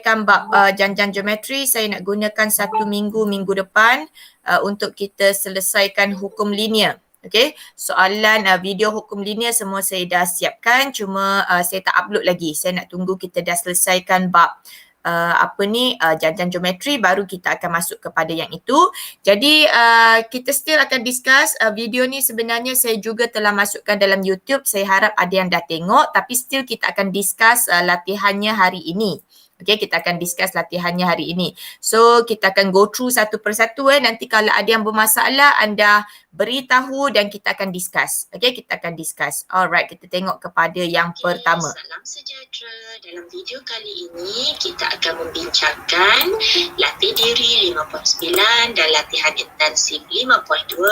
selesaikan bab janjang geometri. Saya nak gunakan 1 minggu depan untuk kita selesaikan hukum linear. Okay, soalan video hukum linear semua saya dah siapkan, cuma saya tak upload lagi. Saya nak tunggu kita dah selesaikan bab janjang geometri, baru kita akan masuk kepada yang itu. Jadi kita still akan discuss video ni. Sebenarnya saya juga telah masukkan dalam YouTube. Saya harap ada yang dah tengok, tapi still kita akan discuss latihannya hari ini. Okay, kita akan discuss latihannya hari ini. So, kita akan go through satu persatu. Nanti kalau ada yang bermasalah, anda beritahu dan kita akan discuss. Okay, kita akan discuss. Alright, kita tengok kepada yang pertama. Salam sejahtera. Dalam video kali ini, kita akan membincangkan latih diri 5.9 dan latihan intensif 5.2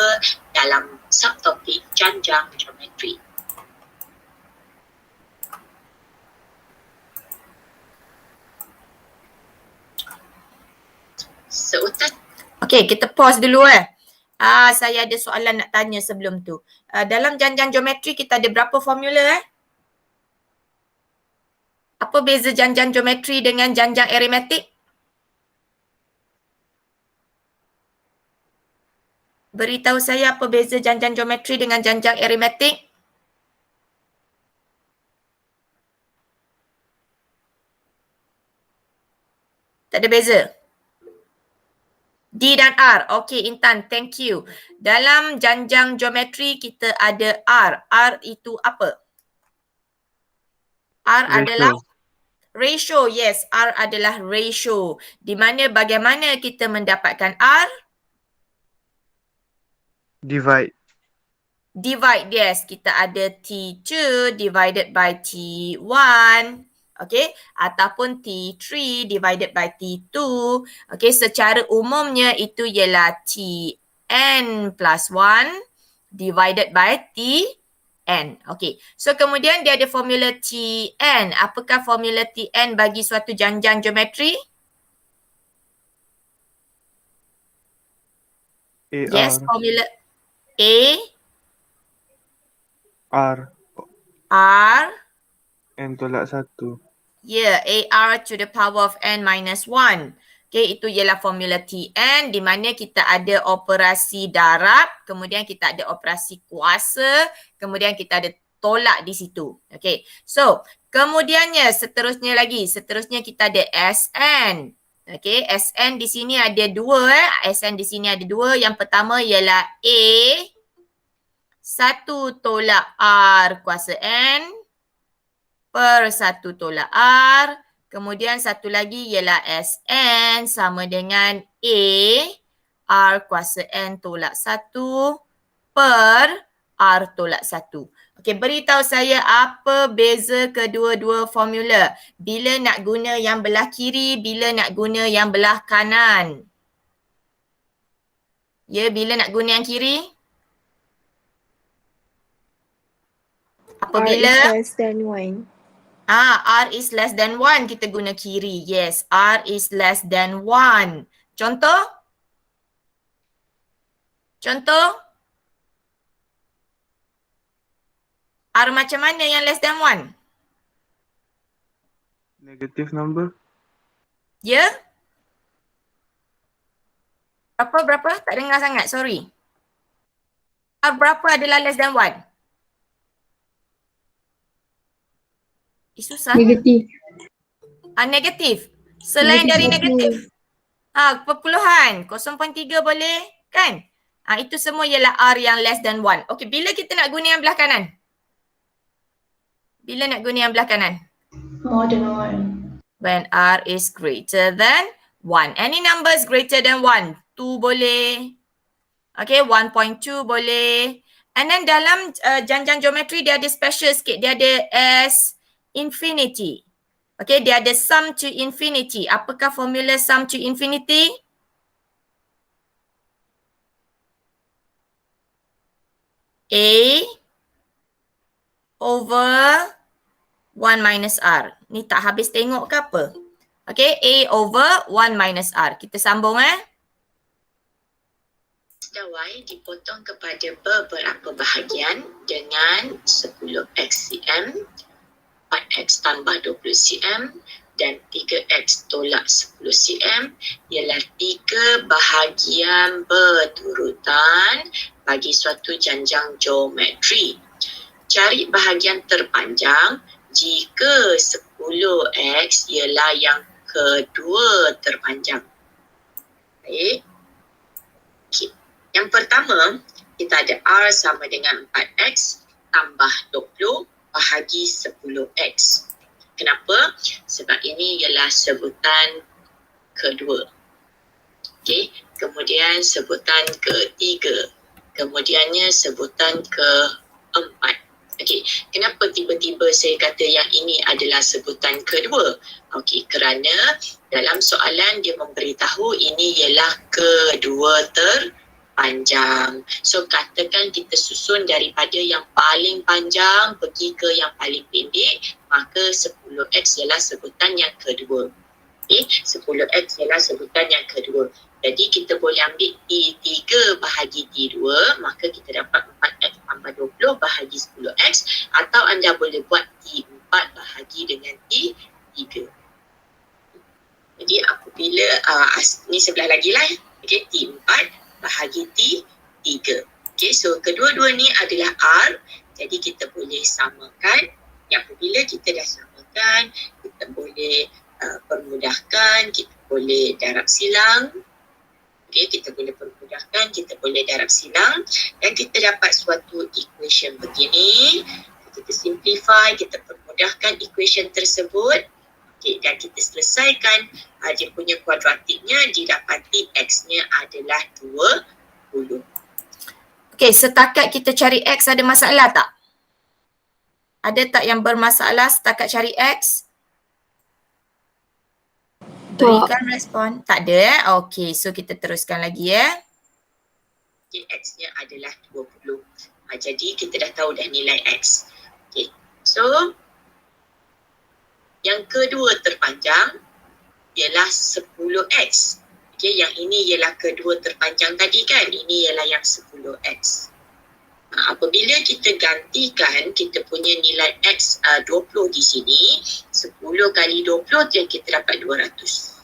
dalam subtopik janjang geometri. Okey, kita pause dulu saya ada soalan nak tanya sebelum tu. Dalam janjang geometri kita ada berapa formula Apa beza janjang geometri dengan janjang aritmetik? Beritahu saya apa beza janjang geometri dengan janjang aritmetik? Tak ada beza? D dan R. Okey, Intan, thank you. Dalam janjang geometri kita ada R. R itu apa? R adalah ratio. Yes, R adalah ratio. Di mana bagaimana kita mendapatkan R? Divide. Divide, yes. Kita ada T2 divided by T1. Okay, ataupun T3 divided by T2. Okay, secara umumnya itu ialah Tn plus 1 divided by Tn. Okay, so kemudian dia ada formula Tn. Apakah formula Tn bagi suatu janjang geometri? AR. Yes, formula A. R. R. N tolak 1. Ya, AR to the power of n minus 1. Okay, itu ialah formula Tn di mana kita ada operasi darab, kemudian kita ada operasi kuasa, kemudian kita ada tolak di situ. Okay, so kemudiannya seterusnya kita ada Sn. Okay, Sn di sini ada dua. Sn di sini ada dua. Yang pertama ialah A 1 tolak R kuasa n per 1 tolak R. Kemudian satu lagi ialah Sn sama dengan A R kuasa n tolak 1 per R tolak 1. Okey, beritahu saya apa beza kedua-dua formula. Bila nak guna yang belah kiri, bila nak guna yang belah kanan. Ya, bila nak guna yang kiri? Apabila R is less than 1. R is less than 1, kita guna kiri. Yes, R is less than 1. Contoh? R macam mana yang less than 1? Negative number. Ya? Berapa? Tak dengar sangat, sorry. R berapa adalah less than 1? Susah. Negatif. Negatif. Selain dari negatif. Perpuluhan. 0.3 boleh kan? Itu semua ialah R yang less than 1. Okey, bila kita nak guna yang belah kanan? More than 1. When R is greater than 1. Any number is greater than 1. 2 boleh. Okay, 1.2 boleh. And then dalam janjang geometri dia ada special sikit. Dia ada S infinity. Okay, dia ada sum to infinity. Apakah formula sum to infinity? A over 1 minus R. Ni tak habis tengok ke apa? Okay, A over 1 minus R. Kita sambung Dan Y dipotong kepada beberapa bahagian dengan 10x cm, 4x tambah 20 cm, dan 3X tolak 10 cm ialah 3 bahagian berturutan bagi suatu janjang geometri. Cari bahagian terpanjang jika 10X ialah yang kedua terpanjang. Baik. Okay. Yang pertama, kita ada R sama dengan 4X tambah 20 bahagi 10X. Kenapa? Sebab ini ialah sebutan kedua. Okay. Kemudian sebutan ketiga. Kemudiannya sebutan keempat. Okey, kenapa tiba-tiba saya kata yang ini adalah sebutan kedua? Okey, kerana dalam soalan dia memberitahu ini ialah kedua terpanjang. So katakan kita susun daripada yang paling panjang pergi ke yang paling pendek, maka 10X ialah sebutan yang kedua. Okey, 10X ialah sebutan yang kedua. Jadi kita boleh ambil T3 bahagi T2, maka kita dapat 4X tambah 20 bahagi 10X, atau anda boleh buat T4 bahagi dengan T3. Jadi apabila, ni sebelah lagi lah. Okay, T4 bahagi T3. Okay, so kedua-dua ni adalah R, jadi kita boleh samakan. Apabila kita dah samakan, kita boleh permudahkan, kita boleh darab silang. Okay, kita boleh permudahkan, kita boleh darab silang dan kita dapat suatu equation begini. Kita simplify, kita permudahkan equation tersebut. Okay, dan kita selesaikan dia punya kuadratiknya, didapati X-nya adalah 20. Okey, setakat kita cari X ada masalah tak? Ada tak yang bermasalah setakat cari X? Berikan respon. Tak ada. Okey, so kita teruskan lagi Okay, X-nya adalah 20. Jadi kita dah tahu dah nilai X. Okay, so yang kedua terpanjang ialah 10X. Okay, yang ini ialah kedua terpanjang tadi kan? Ini ialah yang 10X. Apabila kita gantikan kita punya nilai X 20 di sini, 10 kali 20 tu kita dapat 200.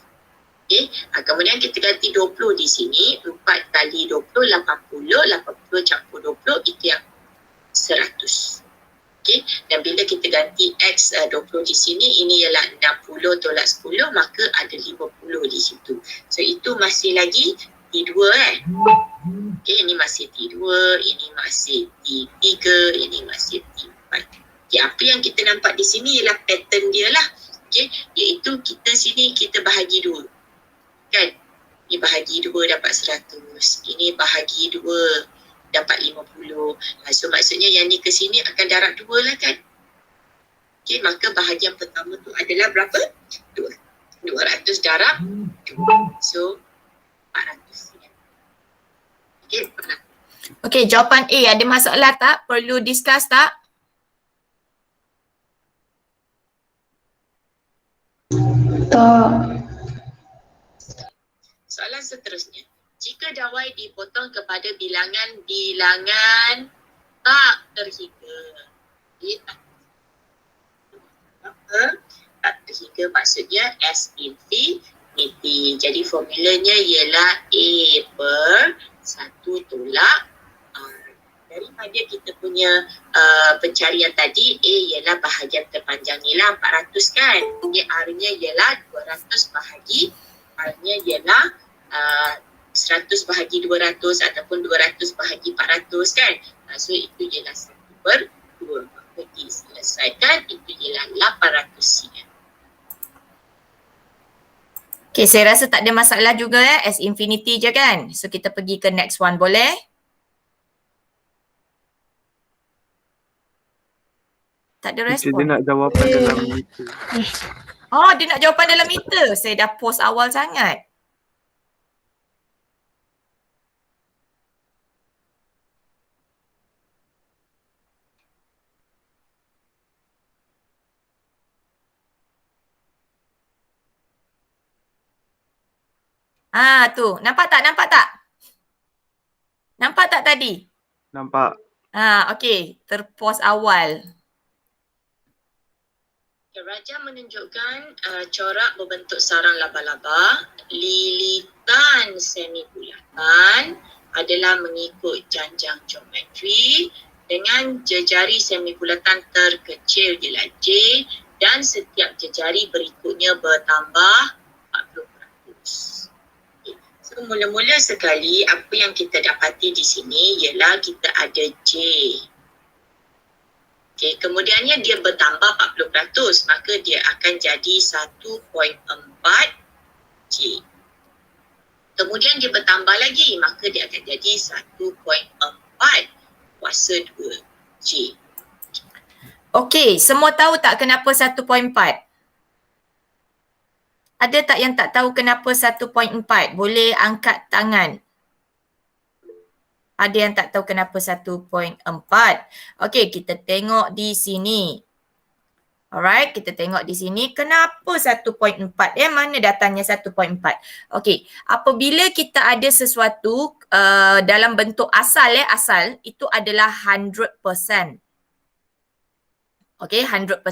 Okay. Kemudian kita ganti 20 di sini, 4 kali 20, 80, 80 campur 20 itu yang 100. Okay. Dan bila kita ganti X 20 di sini, ini ialah 60 tolak 10, maka ada 50 di situ. So itu masih lagi T2 Okay, ini masih T2, ini masih T3, ini masih T4. Okay, apa yang kita nampak di sini ialah pattern dia lah. Okay, iaitu kita sini kita bahagi dua. Kan? Ini bahagi 2 dapat 100. Ini bahagi 2 dapat 50. So maksudnya yang ni ke sini akan darab 2 lah kan? Okay, maka bahagian pertama tu adalah berapa? 200 darab 2. So 400. Okay, pernah. Okey, jawapan A ada masalah tak? Perlu discuss tak? Tak. Soalan seterusnya. Jika dawai dipotong kepada bilangan-bilangan tak terhingga. Tak terhingga maksudnya S infinity. Jadi formulanya ialah A per 1 tolak R. Daripada kita punya pencarian tadi, A ialah bahagian terpanjang ni lah 400 kan. Okay, R-nya ialah 200 bahagi R-nya ialah 100 bahagi 200 ataupun 200 bahagi 400 kan. So itu ialah 1 per 2. Maka diselesaikan itu ialah 800 cm. Okay, saya rasa tak ada masalah juga S infinity je kan. So kita pergi ke next one boleh? Tak ada Teacher, dia respon. nak jawapan dalam meter. Oh, dia nak jawapan dalam meter. Saya dah post awal sangat. Tu, nampak tak? Nampak tak? Nampak tak tadi? Nampak? Okey, terpos awal. Raja menunjukkan corak berbentuk sarang laba-laba. Lilitan semi bulatan adalah mengikut janjang geometri dengan jejari semi bulatan terkecil ialah J dan setiap jejari berikutnya bertambah 40%. So mula-mula sekali apa yang kita dapati di sini ialah kita ada J. Okay, kemudiannya dia bertambah 40%, maka dia akan jadi 1.4 J. Kemudian dia bertambah lagi, maka dia akan jadi 1.4 kuasa 2 J. Okey, semua tahu tak kenapa 1.4? Ada tak yang tak tahu kenapa 1.4? Boleh angkat tangan. Ada yang tak tahu kenapa 1.4? Okey, kita tengok di sini. Alright, kita tengok di sini. Kenapa 1.4? Mana datangnya 1.4? Okey, apabila kita ada sesuatu dalam bentuk asal, asal itu adalah 100%. Okey, 100%.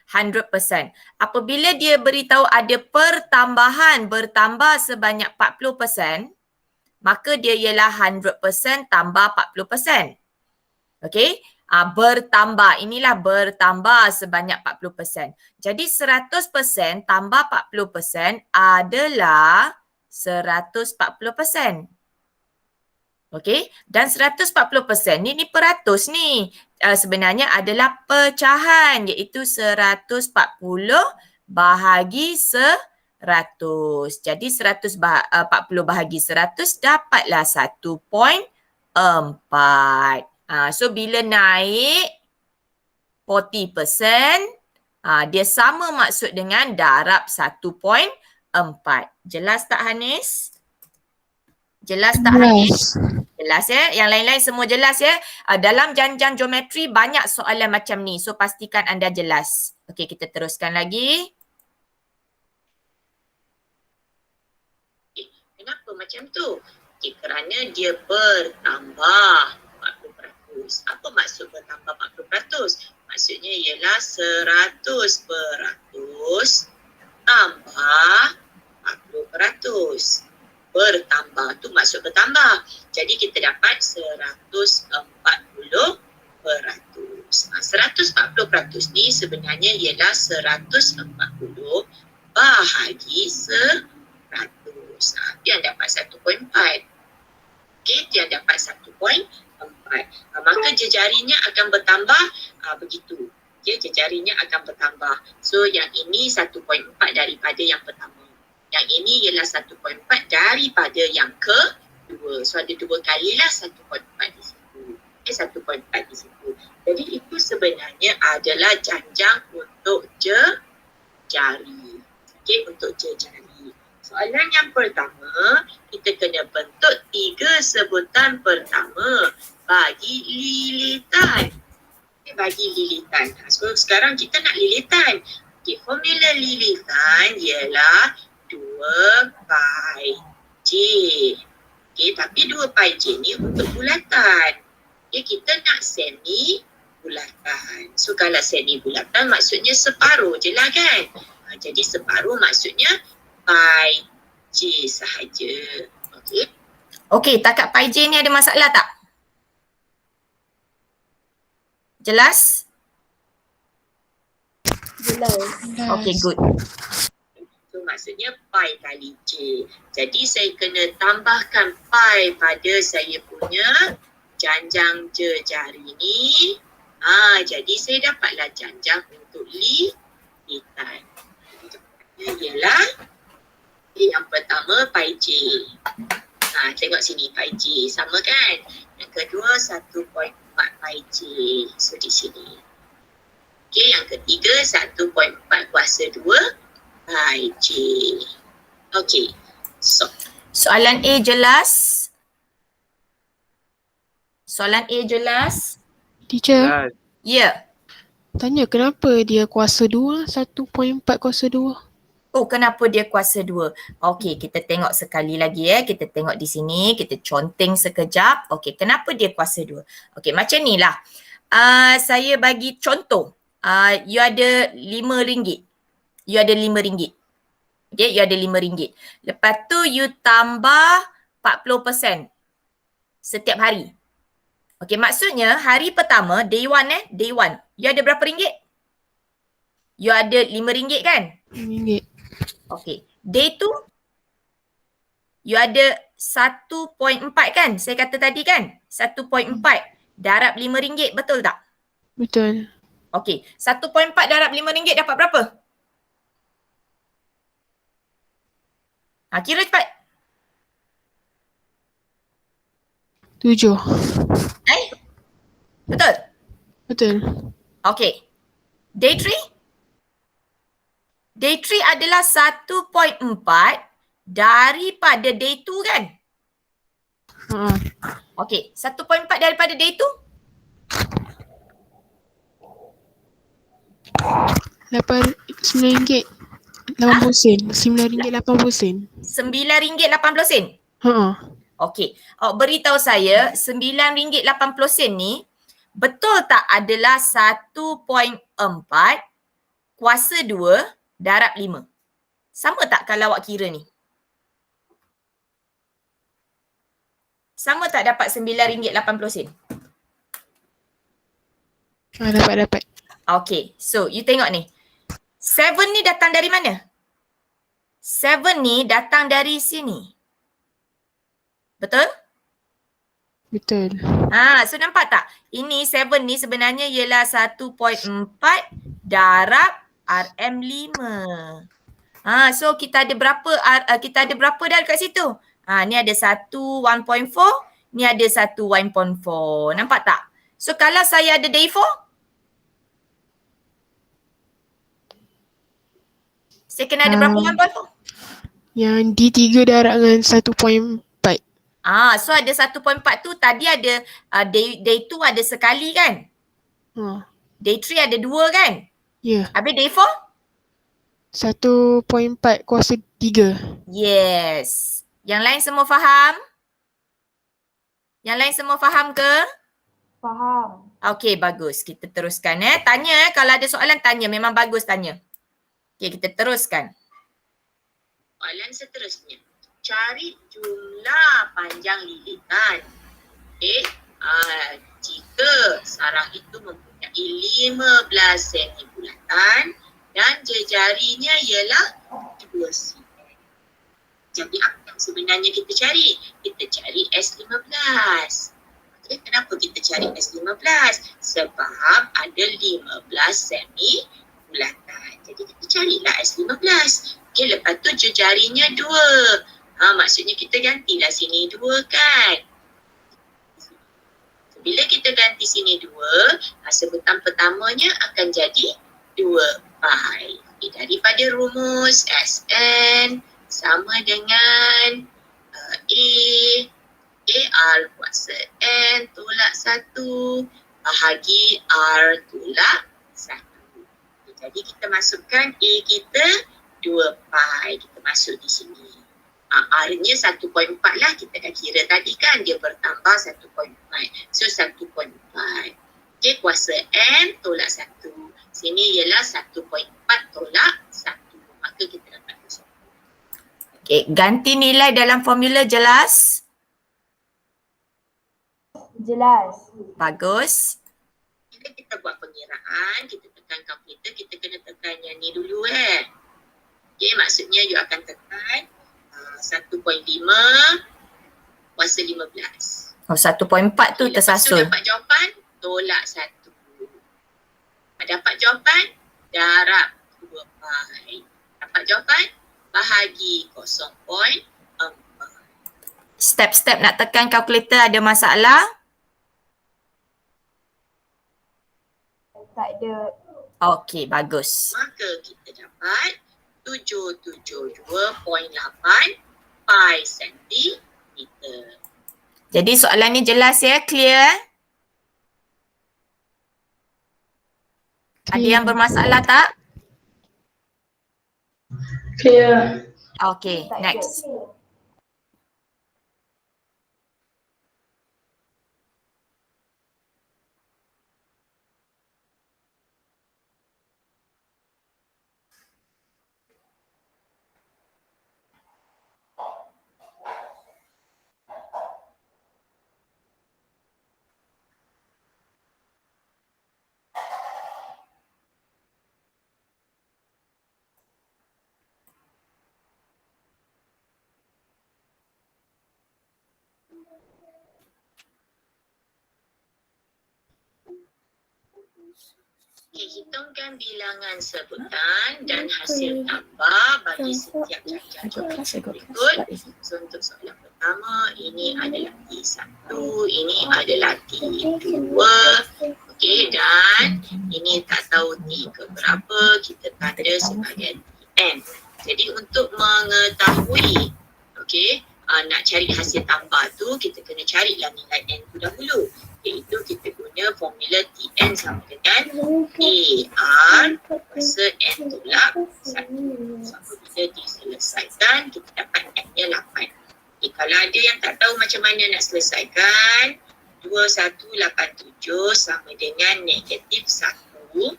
100%. Apabila dia beritahu ada pertambahan bertambah sebanyak 40%, maka dia ialah 100% tambah 40%. Okey? Bertambah. Inilah bertambah sebanyak 40%. Jadi 100% tambah 40% adalah 140%. Okey? Dan 140% ni peratus ni. Sebenarnya adalah pecahan iaitu 140 bahagi 100. Jadi 140 bahagi 100 dapatlah 1.4. So bila naik 40%, dia sama maksud dengan darab 1.4. Jelas tak Hanis? Jelas tak Hanis? Jelas ya? Yang lain-lain semua jelas ya? Dalam janjang geometri banyak soalan macam ni. So pastikan anda jelas. Okey, kita teruskan lagi. Kenapa macam tu? Okay, kerana dia bertambah 40%. Apa maksud bertambah 40%? Maksudnya ialah 100% tambah 40%. Bertambah tu maksud bertambah. Jadi kita dapat 140%. 140% ni sebenarnya ialah 140 bahagi 100. Dia dapat 1.4. Okey, dia dapat 1.4. Maka jejarinya akan bertambah begitu. Okey, jejarinya akan bertambah. So yang ini 1.4 daripada yang pertama. Yang ini ialah 1.4 daripada yang kedua. So ada dua kalilah 1.4 di situ. Okey, 1.4 di situ. Jadi itu sebenarnya adalah janjang untuk jejari. Okey, untuk jejari. Soalan yang pertama, kita kena bentuk 3 sebutan pertama bagi lilitan. Okay, bagi lilitan. So sekarang kita nak lilitan. Okay, formula lilitan ialah 2 pi j. Okay, tapi 2 pi j ni untuk bulatan. Okay, kita nak semi bulatan. So kalau semi bulatan maksudnya separuh je lah kan. Jadi separuh maksudnya pi j sahaja. Okey. Okey, takat pi j ni ada masalah tak? Jelas? Jelas. Okey, good. So maksudnya pi kali j. Jadi saya kena tambahkan pi pada saya punya janjang jejari ni. Jadi saya dapatlah janjang untuk lilitan. Ialah yang pertama pi j. Tengok sini pi j sama kan? Yang kedua 1.4 pi j. So di sini. Okey, yang ketiga 1.4 kuasa 2 pi j. Okey. So Soalan A jelas? Soalan A jelas? Teacher, Ya. tanya kenapa dia kuasa 2, 1.4 kuasa 2? Oh, kenapa dia kuasa 2? Okey, kita tengok sekali lagi ya. Kita tengok di sini, kita conteng sekejap. Okey, kenapa dia kuasa 2? Okey, macam ni lah. Saya bagi contoh. you ada RM5. You ada RM5. Okay, you ada RM5. Lepas tu you tambah 40% setiap hari. Okay, maksudnya hari pertama, day one. You ada berapa ringgit? You ada RM5 kan? RM5. Okay. Day 2, you ada 1.4 kan? Saya kata tadi kan? 1.4 darab RM5, betul tak? Betul. Okay. 1.4 darab RM5 dapat berapa? Kira cepat. 7. Betul? Betul. Okay. Day 3? Day 3 adalah 1.4 daripada day 2 kan? Okay. 1.4 daripada day 2? RM9.80. RM9.80. RM9.80. Okey. Awak beritahu saya RM9.80 ni betul tak adalah 1.4 kuasa 2 darab 5? Sama tak kalau awak kira ni? Sama tak dapat RM9.80? Dapat. Okey. So, you tengok ni. 7 ni datang dari mana? 7 ni datang dari sini. Betul? Betul. So nampak tak? Ini 7 ni sebenarnya ialah 1.4 darab RM5. So kita ada berapa dah kat situ? Ni ada 1.4, ni ada 1.4. Nampak tak? So kalau saya ada day 4, saya kena ada berapa 1.4? Yang D3 darab dengan 1.4. So ada 1.4 tu tadi ada day 2 ada sekali kan? Day 3 ada 2 kan? Ya. Habis day 4? 1.4 kuasa 3. Yes. Yang lain semua faham? Yang lain semua faham ke? Faham. Okey, bagus. Kita teruskan Tanya kalau ada soalan tanya. Memang bagus tanya. Okey, kita teruskan. Soalan seterusnya. Cari jumlah panjang lilitan. Jika sarang itu mempunyai 15 semi bulatan dan jejarinya ialah 2 cm. Jadi apa yang sebenarnya kita cari? Kita cari S15. Kenapa kita cari S15? Sebab ada 15 semi bulatan. Jadi kita carilah S15. Lepas tu jejarinya 2. Maksudnya kita gantilah sini 2 kan. Bila kita ganti sini 2, sebutan pertamanya akan jadi 2 pi. Daripada rumus Sn sama dengan R kuasa N tolak 1 bahagi R tolak 1. Jadi kita masukkan A kita 2 pi. Kita masuk di sini. R-nya 1.4 lah. Kita dah kira tadi kan. Dia bertambah 1.4. So 1.4. Okay, kuasa N tolak 1. Sini ialah 1.4 tolak 1. Maka kita dapat 1. Okay, ganti nilai dalam formula jelas? Jelas. Bagus. Bila kita buat pengiraan, kita tekan kalkulator, kita kena tekan yang ni dulu Okay, maksudnya you akan tekan 1.5 kuasa 15. 1.4 tu tersasul. Lepas tu dapat jawapan, tolak 1. Dapat jawapan, darab 2 pi. Dapat jawapan, bahagi 0.4. Step-step nak tekan kalkulator ada masalah? Tak ada. Okey, bagus. Maka kita dapat 772.8 pi sentimeter. Jadi soalan ni jelas clear? Ada yang bermasalah tak? Clear. Okey, next. Hitungkan bilangan sebutan dan hasil tambah bagi setiap jajah geometri berikut. So, untuk soalan pertama, ini adalah T1, ini adalah T2. Okey, dan ini tak tahu T ke berapa, kita tanda sebagai Tn. Jadi untuk mengetahui, okey, nak cari hasil tambah tu, kita kena carilah nilai N tu dahulu. Iaitu kita guna formula Tn sama dengan AR kuasa N tolak 1. So, apabila diselesaikan, kita dapat N-nya 8. Kalau ada yang tak tahu macam mana nak selesaikan, 2187 sama dengan negatif 1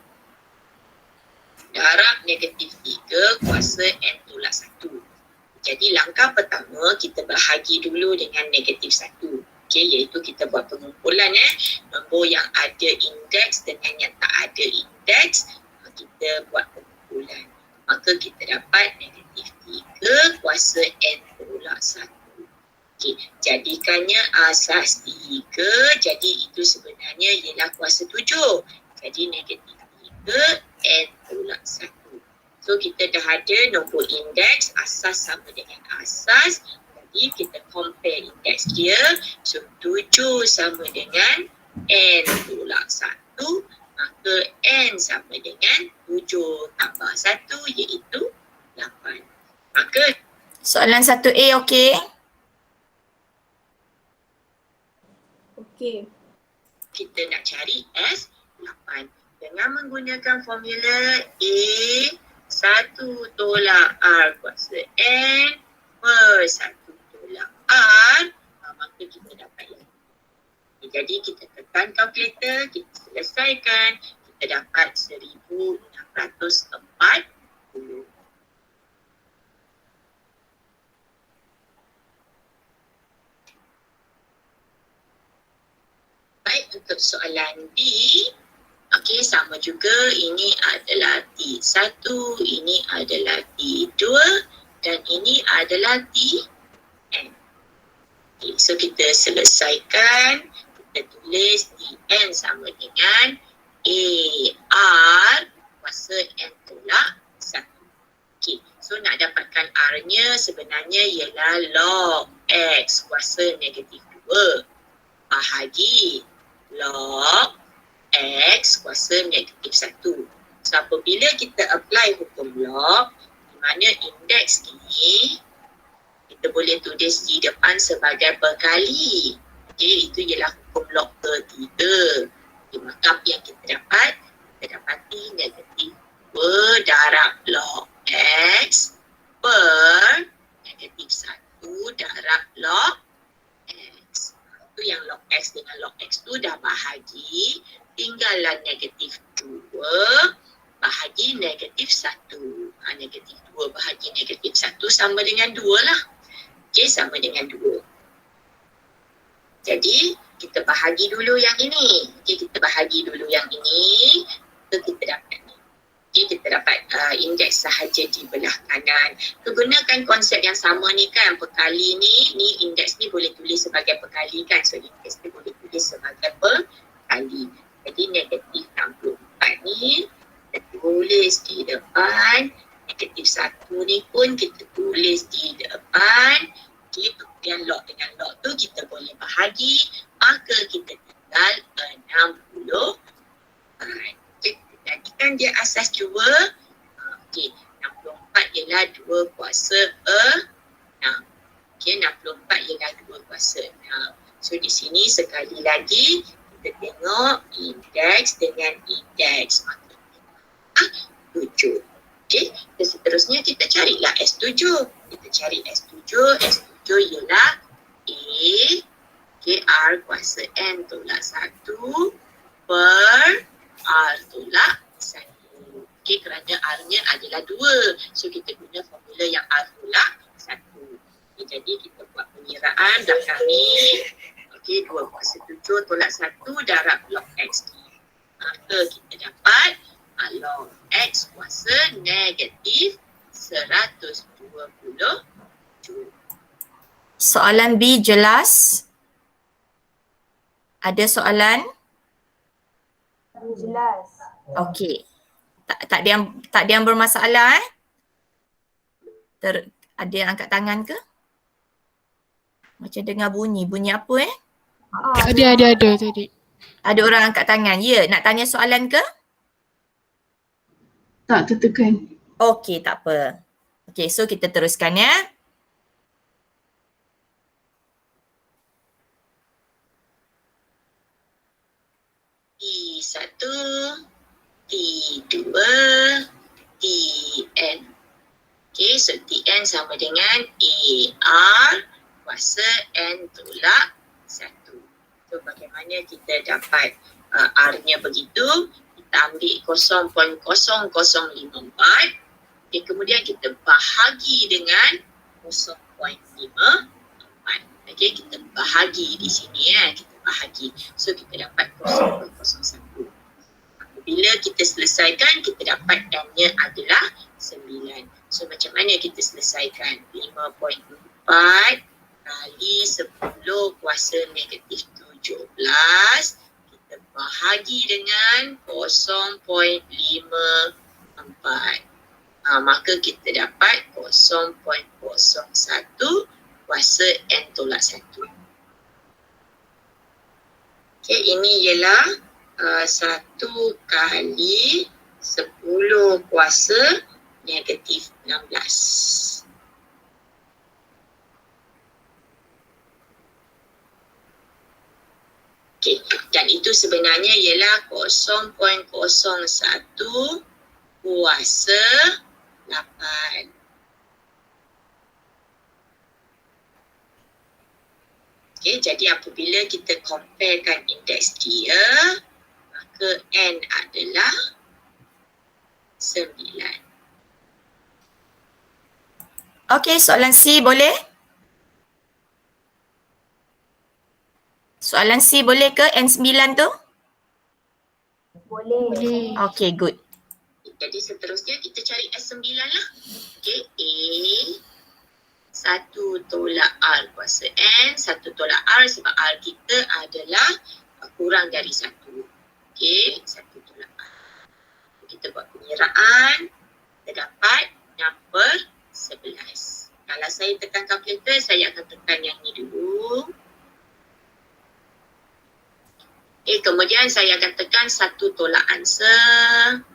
darab negatif 3 kuasa N tolak 1. Jadi langkah pertama, kita bahagi dulu dengan negatif 1. Okey, iaitu kita buat pengumpulan nombor yang ada indeks dengan yang tak ada indeks, kita buat pengumpulan. Maka kita dapat negatif 3 kuasa N tolak 1. Okey, jadikannya asas 3, jadi itu sebenarnya ialah kuasa 7. Jadi negatif 3 N tolak 1. So kita dah ada nombor indeks, asas sama dengan asas. Jadi kita compare indeks dia. So 7 sama dengan N tolak 1. Maka N sama dengan 7 tambah 1 iaitu 8. Maka Soalan 1A okey? Okey. kita nak cari S8 dengan menggunakan formula A1 tolak R kuasa N per 1 tolak R, maka kita dapat yang ini. Jadi kita tekan kalkulator, kita selesaikan, kita dapat 1640. Baik, untuk soalan B, okey, sama juga, ini adalah T1, ini adalah T2 dan ini adalah Tn. Okay, so kita selesaikan, kita tulis Tn sama dengan AR kuasa N tolak 1. Okay, so nak dapatkan R-nya sebenarnya ialah log X kuasa negatif 2 bahagi log X kuasa negatif 1. So apabila kita apply hukum log, di mana indeks ni kita boleh tulis di depan sebagai perkali. Okey, itu ialah hukum log ketiga. Okay, maka apa yang kita dapat? Kita dapati negatif 2 darab log X per negatif 1 darab log X. Itu yang log X dengan log X tu dah bahagi, tinggallah negatif 2 bahagi negatif 1. Negatif 2 bahagi negatif 1 sama dengan 2 lah. Okey, sama dengan 2. Jadi, kita bahagi dulu yang ini. Okey, kita bahagi dulu yang ini. Kita dapat ni. Okey, kita dapat indeks sahaja di belah kanan. Gunakan konsep yang sama ni kan. Perkali ni indeks ni boleh tulis sebagai perkali kan. So, indeks ni boleh tulis sebagai perkali. Jadi, negatif 64 ni kita tulis di depan. Negatif 1 ni pun kita tulis di depan. Okey, kemudian log dengan log tu kita boleh bahagi. Maka kita tinggal 60. Okey, kita jadikan dia asas 2. Okey, 64 ialah 2 kuasa 6. Okey, 64 ialah 2 kuasa 6. So di sini sekali lagi kita tengok indeks dengan indeks. Maka 7. Okey, seterusnya kita carilah S7. Kita cari S7. S7 ialah R kuasa N tolak 1 per R tolak 1. Okey, kerana R-nya adalah 2. So kita guna formula yang R tolak 1. Okay, jadi kita buat pengiraan belakang ni. Okey, 2 kuasa 7 tolak 1 darab log X. Maka kita dapat log X kuasa negatif 127. Soalan B jelas? Ada soalan? Jelas. Okey. Tak ada yang bermasalah ada yang angkat tangan ke? Macam dengar bunyi apa Ada tadi. Ada orang angkat tangan. Ya, nak tanya soalan ke? Tak tertekan. Okey, tak apa. Okey, so kita teruskan ya. T1, T2, Tn. Okey, so Tn sama dengan AR kuasa N tolak 1. So bagaimana kita dapat R-nya begitu? Kita ambil 0.0054. Okay, kemudian kita bahagi dengan 0.54. Okay, kita bahagi di sini kita bahagi. So kita dapat 0.01. Apabila kita selesaikan, kita dapat N-nya adalah 9. So macam mana kita selesaikan? 5.4 kali 10 kuasa negatif 17. Kita bahagi dengan 0.54. Maka kita dapat 0.01 kuasa N tolak 1. Okay, ini ialah 1 kali 10 kuasa negatif 16. Okay, dan itu sebenarnya ialah 0.01 kuasa 8. Okay, jadi apabila kita comparekan indeks dia, maka N adalah 9. Okey, soalan C boleh? Soalan C boleh ke N9 tu? Boleh. Okey, good. Jadi seterusnya kita cari S9 lah. Okay, A 1 tolak R kuasa N, 1 tolak R sebab R kita adalah kurang dari 1. Okay, 1 tolak R. Kita buat penyeraan, kita dapat number 11. Kalau saya tekan kalkulator, saya akan tekan yang ni dulu. Okay, kemudian saya akan tekan 1 tolak answer.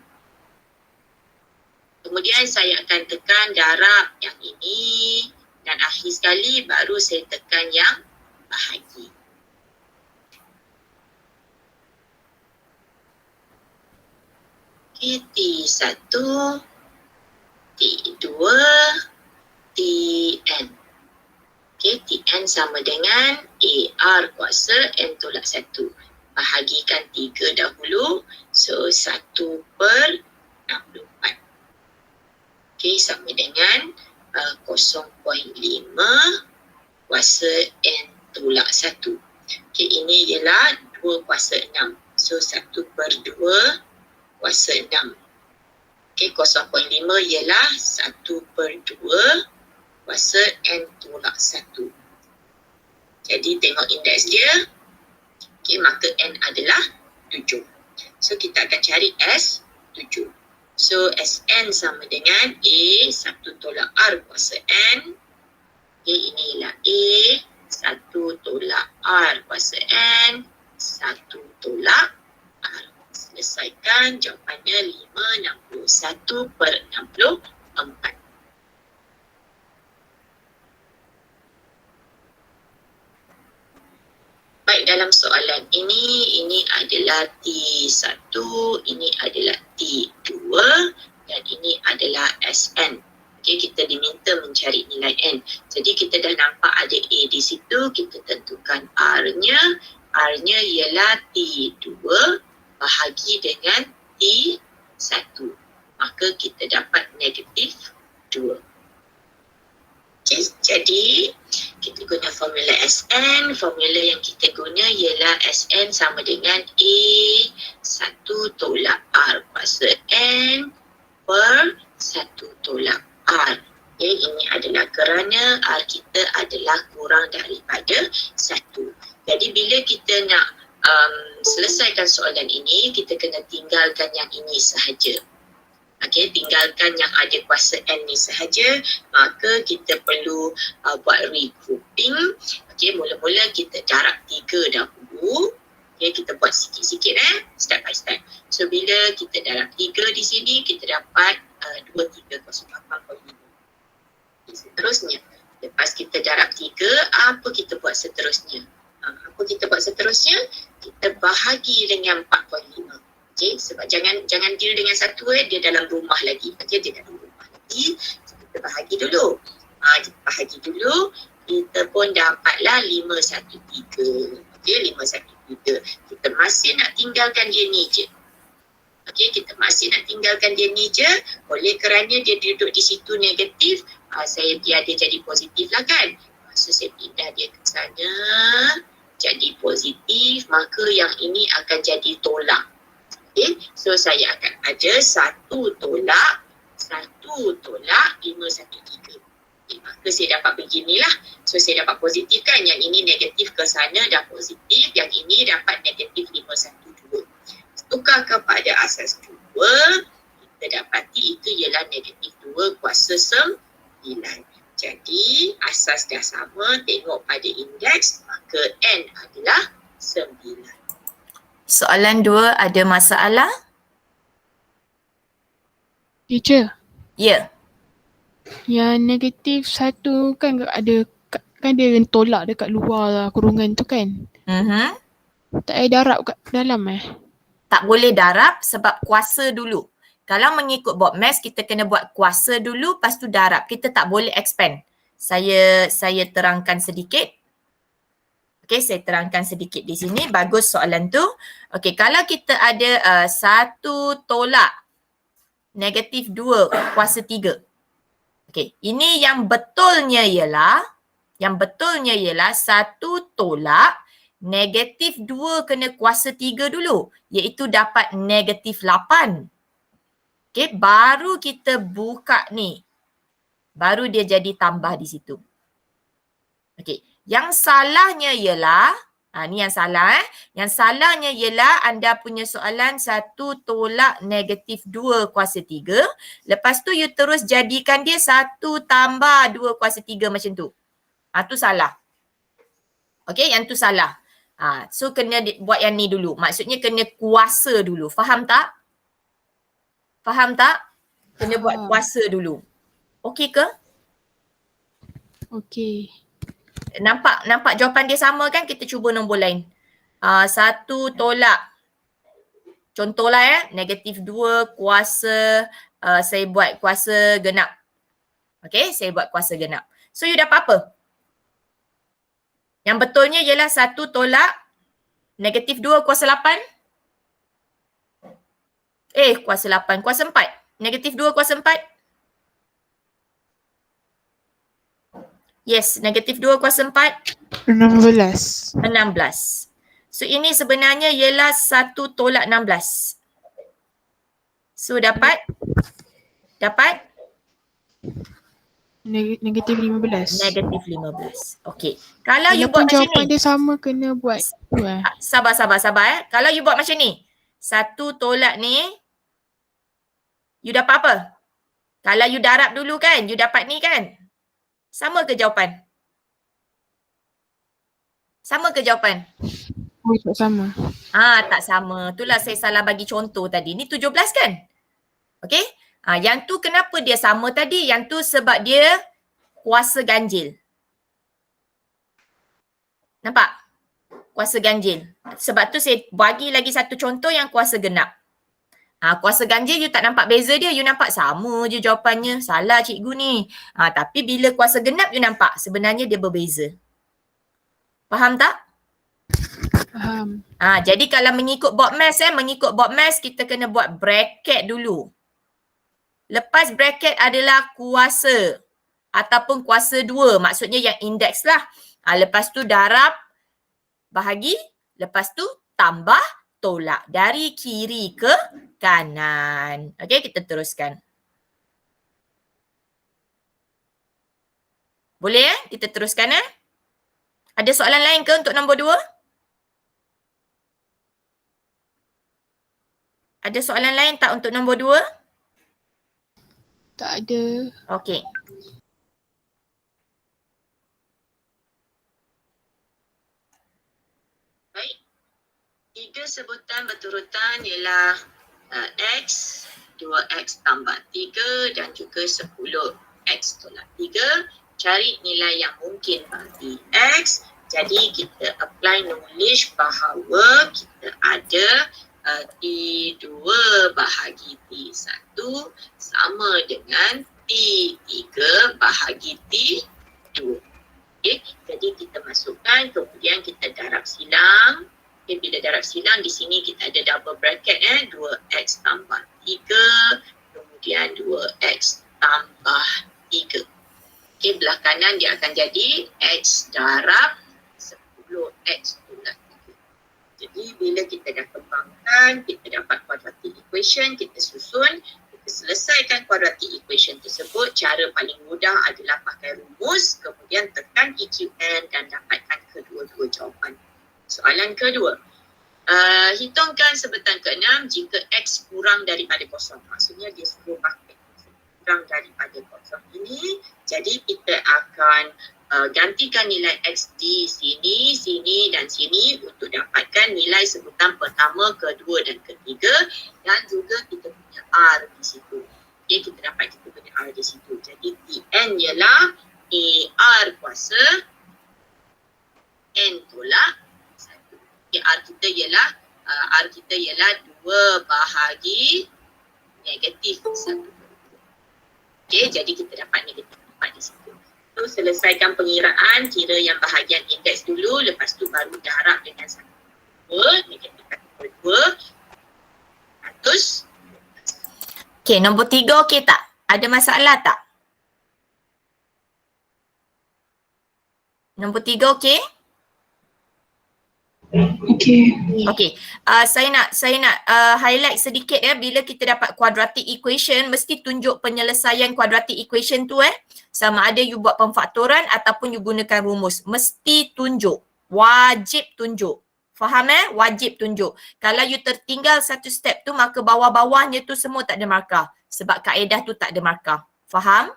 Kemudian saya akan tekan darab yang ini. Dan akhir sekali baru saya tekan yang bahagi. Okay, T1, T2, Tn. Okay, Tn sama dengan AR kuasa N tolak 1. Bahagikan 3 dahulu. So 1/64. Okay, sama dengan 0.5 kuasa N tolak 1. Okay, ini ialah 2 kuasa 6. So 1/2 kuasa 6. Okay, 0.5 ialah 1/2 kuasa N tolak 1. Jadi tengok indeks dia. Okay, maka N adalah 7. So kita akan cari S7. So Sn sama dengan A 1 tolak R kuasa N. Okay, ini ialah A 1 tolak R kuasa N, 1 tolak R. Selesaikan, jawapannya 561/64. Baik, dalam soalan ini adalah T1, ini adalah T2 dan ini adalah Sn. Okay, kita diminta mencari nilai N. Jadi kita dah nampak ada A di situ, kita tentukan R-nya. R-nya ialah T2 bahagi dengan T1. Maka kita dapat negatif 2. Okay, jadi kita guna formula Sn. Formula yang kita guna ialah Sn sama dengan A 1 tolak R kuasa N per 1 tolak R. Okay, ini adalah kerana R kita adalah kurang daripada 1. Jadi bila kita nak selesaikan soalan ini, kita kena tinggalkan yang ini sahaja. Okey, tinggalkan yang ada kuasa N ni sahaja, maka kita perlu buat regrouping. Okey, mula-mula kita darab 3 dahulu. Okey, kita buat sikit-sikit step by step. So bila kita darab 3 di sini, kita dapat 2308.5. Seterusnya, lepas kita darab 3, apa kita buat seterusnya? Apa kita buat seterusnya? Kita bahagi dengan 4.5. Okay, sebab jangan deal dengan satu dia dalam rumah lagi. Okay, dia dalam rumah lagi. So, kita bahagi dulu. Kita bahagi dulu. Kita pun dapatlah 513. Okay, 513. Kita masih nak tinggalkan dia ni je. Okay, kita masih nak tinggalkan dia ni je. Oleh kerana dia duduk di situ negatif, saya biar dia jadi positif lah kan. So, saya pindah dia ke sana. Jadi positif, maka yang ini akan jadi tolak. Okay, so saya akan ada 1 tolak 513. Okay, maka saya dapat beginilah. So saya dapat positif kan, yang ini negatif ke sana dah positif, yang ini dapat negatif 512. Tukar kepada asas 2, kita dapati itu ialah negatif 2 kuasa 9. Jadi asas dah sama, tengok pada indeks, maka N adalah 9. Soalan 2 ada masalah? Teacher, Ya. yang negatif 1 kan kan dia tolak dekat luar lah, kurungan tu kan. Tak payah darab kat dalam Tak boleh darab sebab kuasa dulu. Kalau mengikut Bob Maths, kita kena buat kuasa dulu, lepas tu darab. Kita tak boleh expand. Saya terangkan sedikit. Okey, saya terangkan sedikit di sini. Bagus soalan tu. Okey, kalau kita ada 1 tolak negatif 2 kuasa 3. Okey, ini yang betulnya ialah 1 tolak negatif 2 kena kuasa 3 dulu, iaitu dapat negatif 8. Okey, baru kita buka ni. Baru dia jadi tambah di situ. Okey. Yang salahnya ialah, ni yang salah Yang salahnya ialah anda punya soalan 1 tolak negatif 2 kuasa 3. Lepas tu you terus jadikan dia 1 tambah 2 kuasa 3 macam tu. Tu salah. Okey, yang tu salah. So kena buat yang ni dulu. Maksudnya kena kuasa dulu. Faham tak? Faham tak? Kena buat kuasa dulu. Okey ke? Okey. Nampak jawapan dia sama kan? Kita cuba nombor lain. 1 tolak. Contohlah negatif 2 kuasa, saya buat kuasa genap. Okey, saya buat kuasa genap. So you dapat apa? Yang betulnya ialah 1 tolak negatif 2 kuasa 8. Kuasa 8, kuasa 4. Negatif 2 kuasa 4. Yes, negatif 2 kuasa 4. 16. So ini sebenarnya ialah 1 tolak 16. So dapat? Negatif 15. Negatif 15. Okey. Kalau you buat macam jawapan ni. dia sama kena buat tu Sabar. Kalau you buat macam ni. 1 tolak ni. You dapat apa? Kalau you darab dulu kan, you dapat ni kan? Sama ke jawapan? Sama ke jawapan? Tak sama. Tak sama. Itulah saya salah bagi contoh tadi. Ni 17 kan? Okey? Yang tu kenapa dia sama tadi? Yang tu sebab dia kuasa ganjil. Nampak? Kuasa ganjil. Sebab tu saya bagi lagi satu contoh yang kuasa genap. Kuasa ganjil you tak nampak beza dia, you nampak sama je jawapannya. Salah cikgu ni. Tapi bila kuasa genap you nampak sebenarnya dia berbeza. Faham tak? Faham. Jadi kalau mengikut Bob Maths kita kena buat bracket dulu. Lepas bracket adalah kuasa ataupun kuasa 2, maksudnya yang indeks lah. Lepas tu darab, bahagi, lepas tu tambah, tolak dari kiri ke kanan. Okey, kita teruskan. Boleh kita teruskan Ada soalan lain ke untuk nombor 2? Ada soalan lain tak untuk nombor 2? Tak ada. Okey. Baik. 3 sebutan berturutan ialah X, 2X tambah 3 dan juga 10X tolak 3. Cari nilai yang mungkin bagi X. Jadi kita apply knowledge bahawa kita ada T2 bahagi T1 sama dengan T3 bahagi T2. Okay. Jadi kita masukkan, kemudian kita darab silang. Okay, bila darab silang di sini kita ada double bracket 2x tambah 3, kemudian 2x tambah 3. Okay, belah kanan dia akan jadi x darab 10x tolak 3. Jadi bila kita dah kembangkan, kita dapat quadratic equation, kita susun, kita selesaikan quadratic equation tersebut. Cara paling mudah adalah pakai rumus, kemudian tekan EQN dan dapatkan kedua-dua jawapan. Soalan kedua, hitungkan sebutan ke-6 jika X kurang daripada kosong. Maksudnya dia suruh pakai kurang daripada kosong ini. Jadi kita akan gantikan nilai X di sini, sini dan sini untuk dapatkan nilai sebutan pertama, kedua dan ketiga. Dan juga kita punya R di situ. Okay, kita dapat kita punya R di situ. Jadi Tn ialah AR kuasa N tolak R kita ialah 2 bahagi negatif 1. Okey, jadi kita dapat negatif 4 di situ. So, selesaikan pengiraan, kira yang bahagian indeks dulu, lepas tu baru darab dengan 1. Negatif 2. 100. Okey, nombor 3 okey tak? Ada masalah tak? Nombor 3 okey? Okey. Saya nak highlight sedikit bila kita dapat quadratic equation mesti tunjuk penyelesaian quadratic equation tu sama ada you buat pemfaktoran ataupun you gunakan rumus. Mesti tunjuk. Wajib tunjuk. Faham Wajib tunjuk. Kalau you tertinggal satu step tu maka bawah-bawahnya tu semua tak ada markah. Sebab kaedah tu tak ada markah. Faham?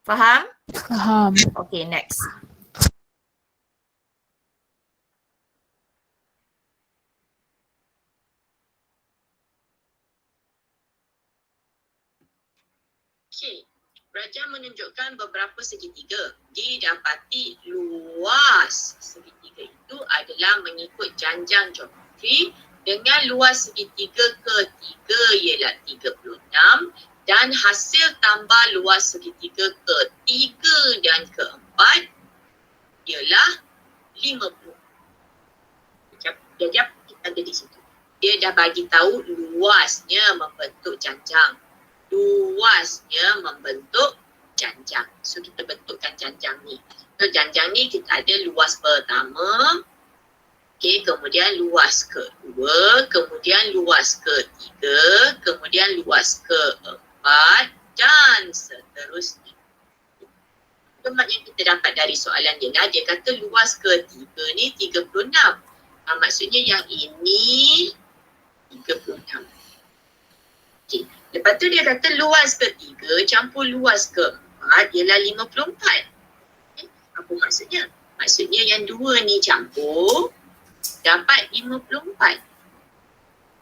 Faham? Faham. Okay, next. Okey, Raja menunjukkan beberapa segitiga. Didapati luas segitiga itu adalah mengikut janjang geometri dengan luas segitiga ketiga ialah 36 dan hasil tambah luas segitiga ketiga dan keempat ialah 50. Sekejap, kita ada di situ. Dia dah bagi tahu luasnya membentuk janjang. Luasnya membentuk janjang. So kita bentukkan janjang ni. So janjang ni kita ada luas pertama, okay, kemudian luas kedua, kemudian luas ketiga, kemudian luas keempat dan seterusnya. Tempat yang kita dapat dari soalan dia lah, dia kata luas ketiga ni 36. Maksudnya yang ini 36. Okay. Lepas tu dia kata luas ketiga campur luas keempat ialah 54. Okay. Apa maksudnya? Maksudnya yang dua ni campur dapat 54.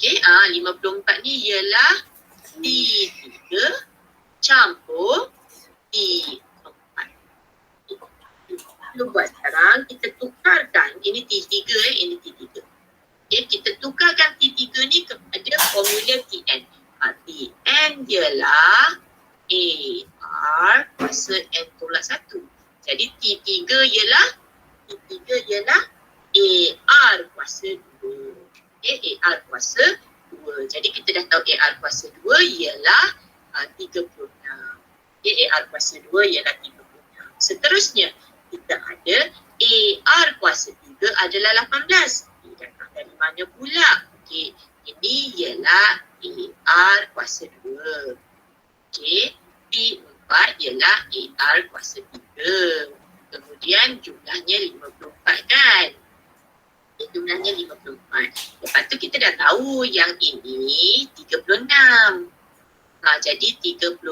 Okay, 54 ni ialah T3 campur T4. Buat sekarang kita tukarkan, ini T3 ini T3. Okay, kita tukarkan T3 ni kepada formula Tn. Tn ialah AR kuasa N tolak 1. Jadi T3 ialah AR kuasa 2. Okay, AR kuasa 2. Jadi kita dah tahu AR kuasa 2 ialah 36. Okay, AR kuasa 2 ialah 36. Seterusnya kita ada AR kuasa 3 adalah 18. Datang dari mana pula? Okay, ini ialah AR kuasa 2. Okay, P4 ialah AR kuasa 3. Kemudian jumlahnya 54 kan? Jumlahnya 54. Lepas tu kita dah tahu yang ini 36. Jadi 36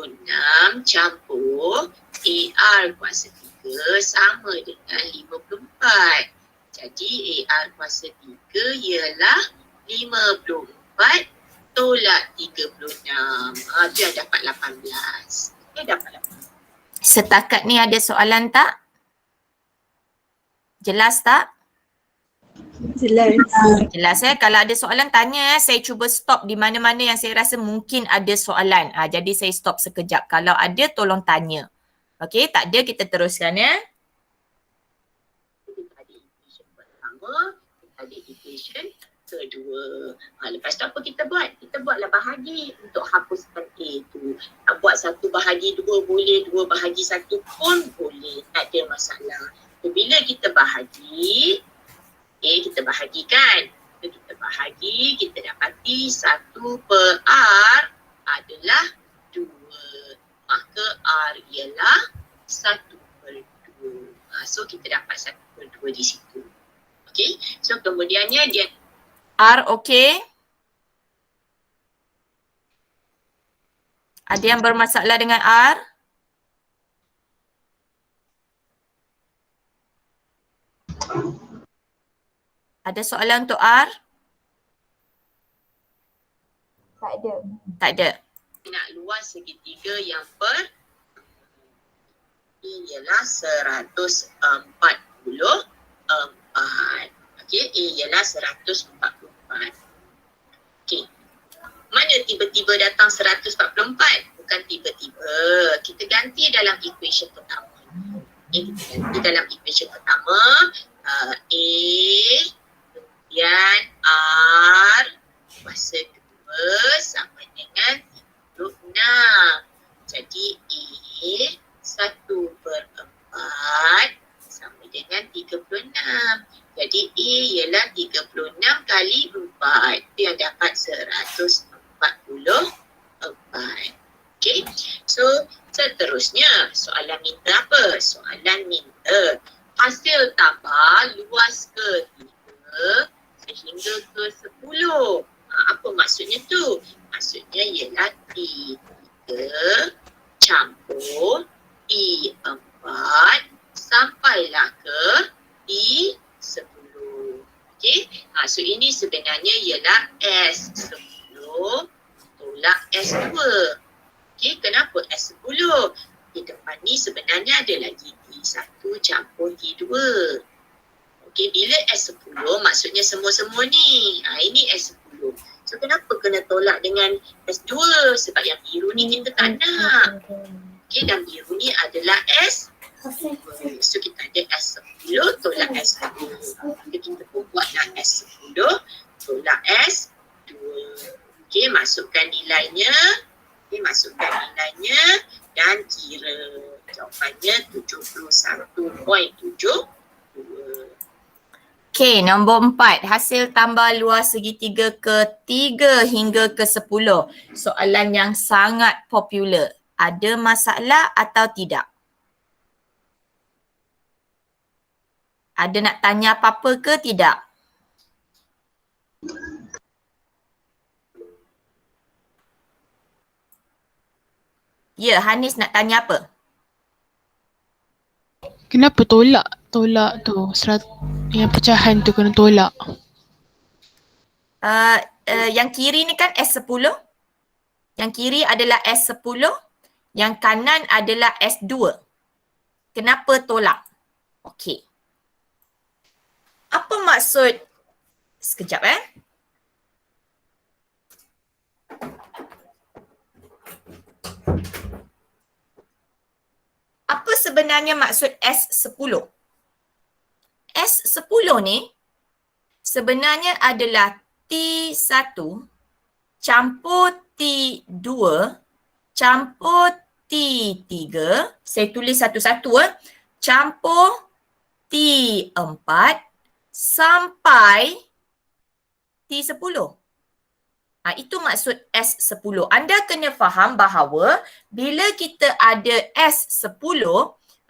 campur AR kuasa 3 sama dengan 54. Jadi AR kuasa 3 ialah 54 tolak 36. Tu yang dapat 18. Dia dapat 18. Setakat ni ada soalan tak? Jelas tak? Jelas. Jelas Kalau ada soalan tanya saya cuba stop di mana-mana yang saya rasa mungkin ada soalan. Jadi saya stop sekejap. Kalau ada tolong tanya. Okey, tak ada kita teruskan Kita ada equation pertama, kita ada equation kedua. Lepas tu apa kita buat? Kita buatlah bahagi untuk hapuskan A tu. Nak buat 1 bahagi 2 boleh, 2 bahagi 1 pun boleh. Tak ada masalah. Bila kita bahagi, kita bahagikan. Kita bahagi, kita dapati 1 per R adalah 2. Maka R ialah 1 per 2. So kita dapat 1 per 2 di situ. Okay. So kemudiannya dia R okey? Ada yang bermasalah dengan R? Ada soalan untuk R? Tak ada. Tak ada. nak luas segitiga yang ialah 144. Okey, A ialah 144. Okey. Mana tiba-tiba datang 144? Bukan tiba-tiba. Kita ganti dalam equation pertama. Okay, kita ganti dalam equation pertama. A kemudian R kuasa 2 sama dengan 36. Jadi A 1/4 sama dengan 36. Jadi A ialah 36 kali 4. Itu yang dapat 144. Okay. So seterusnya soalan minta apa? Soalan minta hasil tambah luas ketiga sehingga ke 10. Apa maksudnya tu? Maksudnya ialah T3 campur T4 sampailah ke T10. Okey. So ini sebenarnya ialah S10 tolak S2. Okey, kenapa S10? Di depan ni sebenarnya ada lagi T1 campur T2. Okey, bila S10 maksudnya semua-semua ni. Ini S10. So kenapa kena tolak dengan S2? Sebab yang biru ni kita tak nak. Okey, dan biru ni adalah S2. So kita ada S10 tolak S2. Jadi kita pun buatlah S10 tolak S2. Okey, masukkan nilainya. Okey, masukkan nilainya dan kira. Jawapannya 71.72. Okey, nombor 4. Hasil tambah luas segitiga ke-3 hingga ke-10. Soalan yang sangat popular. Ada masalah atau tidak? Ada nak tanya apa-apa ke tidak? Ya, Hanis nak tanya apa? Kenapa tolak tu? Yang pecahan tu kena tolak. Yang kiri ni kan S10. Yang kiri adalah S10. Yang kanan adalah S2. Kenapa tolak? Okey. Apa maksud? Sekejap Apa sebenarnya maksud S10? S10 ni sebenarnya adalah T1 campur T2 campur T3. Saya tulis satu-satu campur T4 sampai T10. Itu maksud S10. Anda kena faham bahawa bila kita ada S10,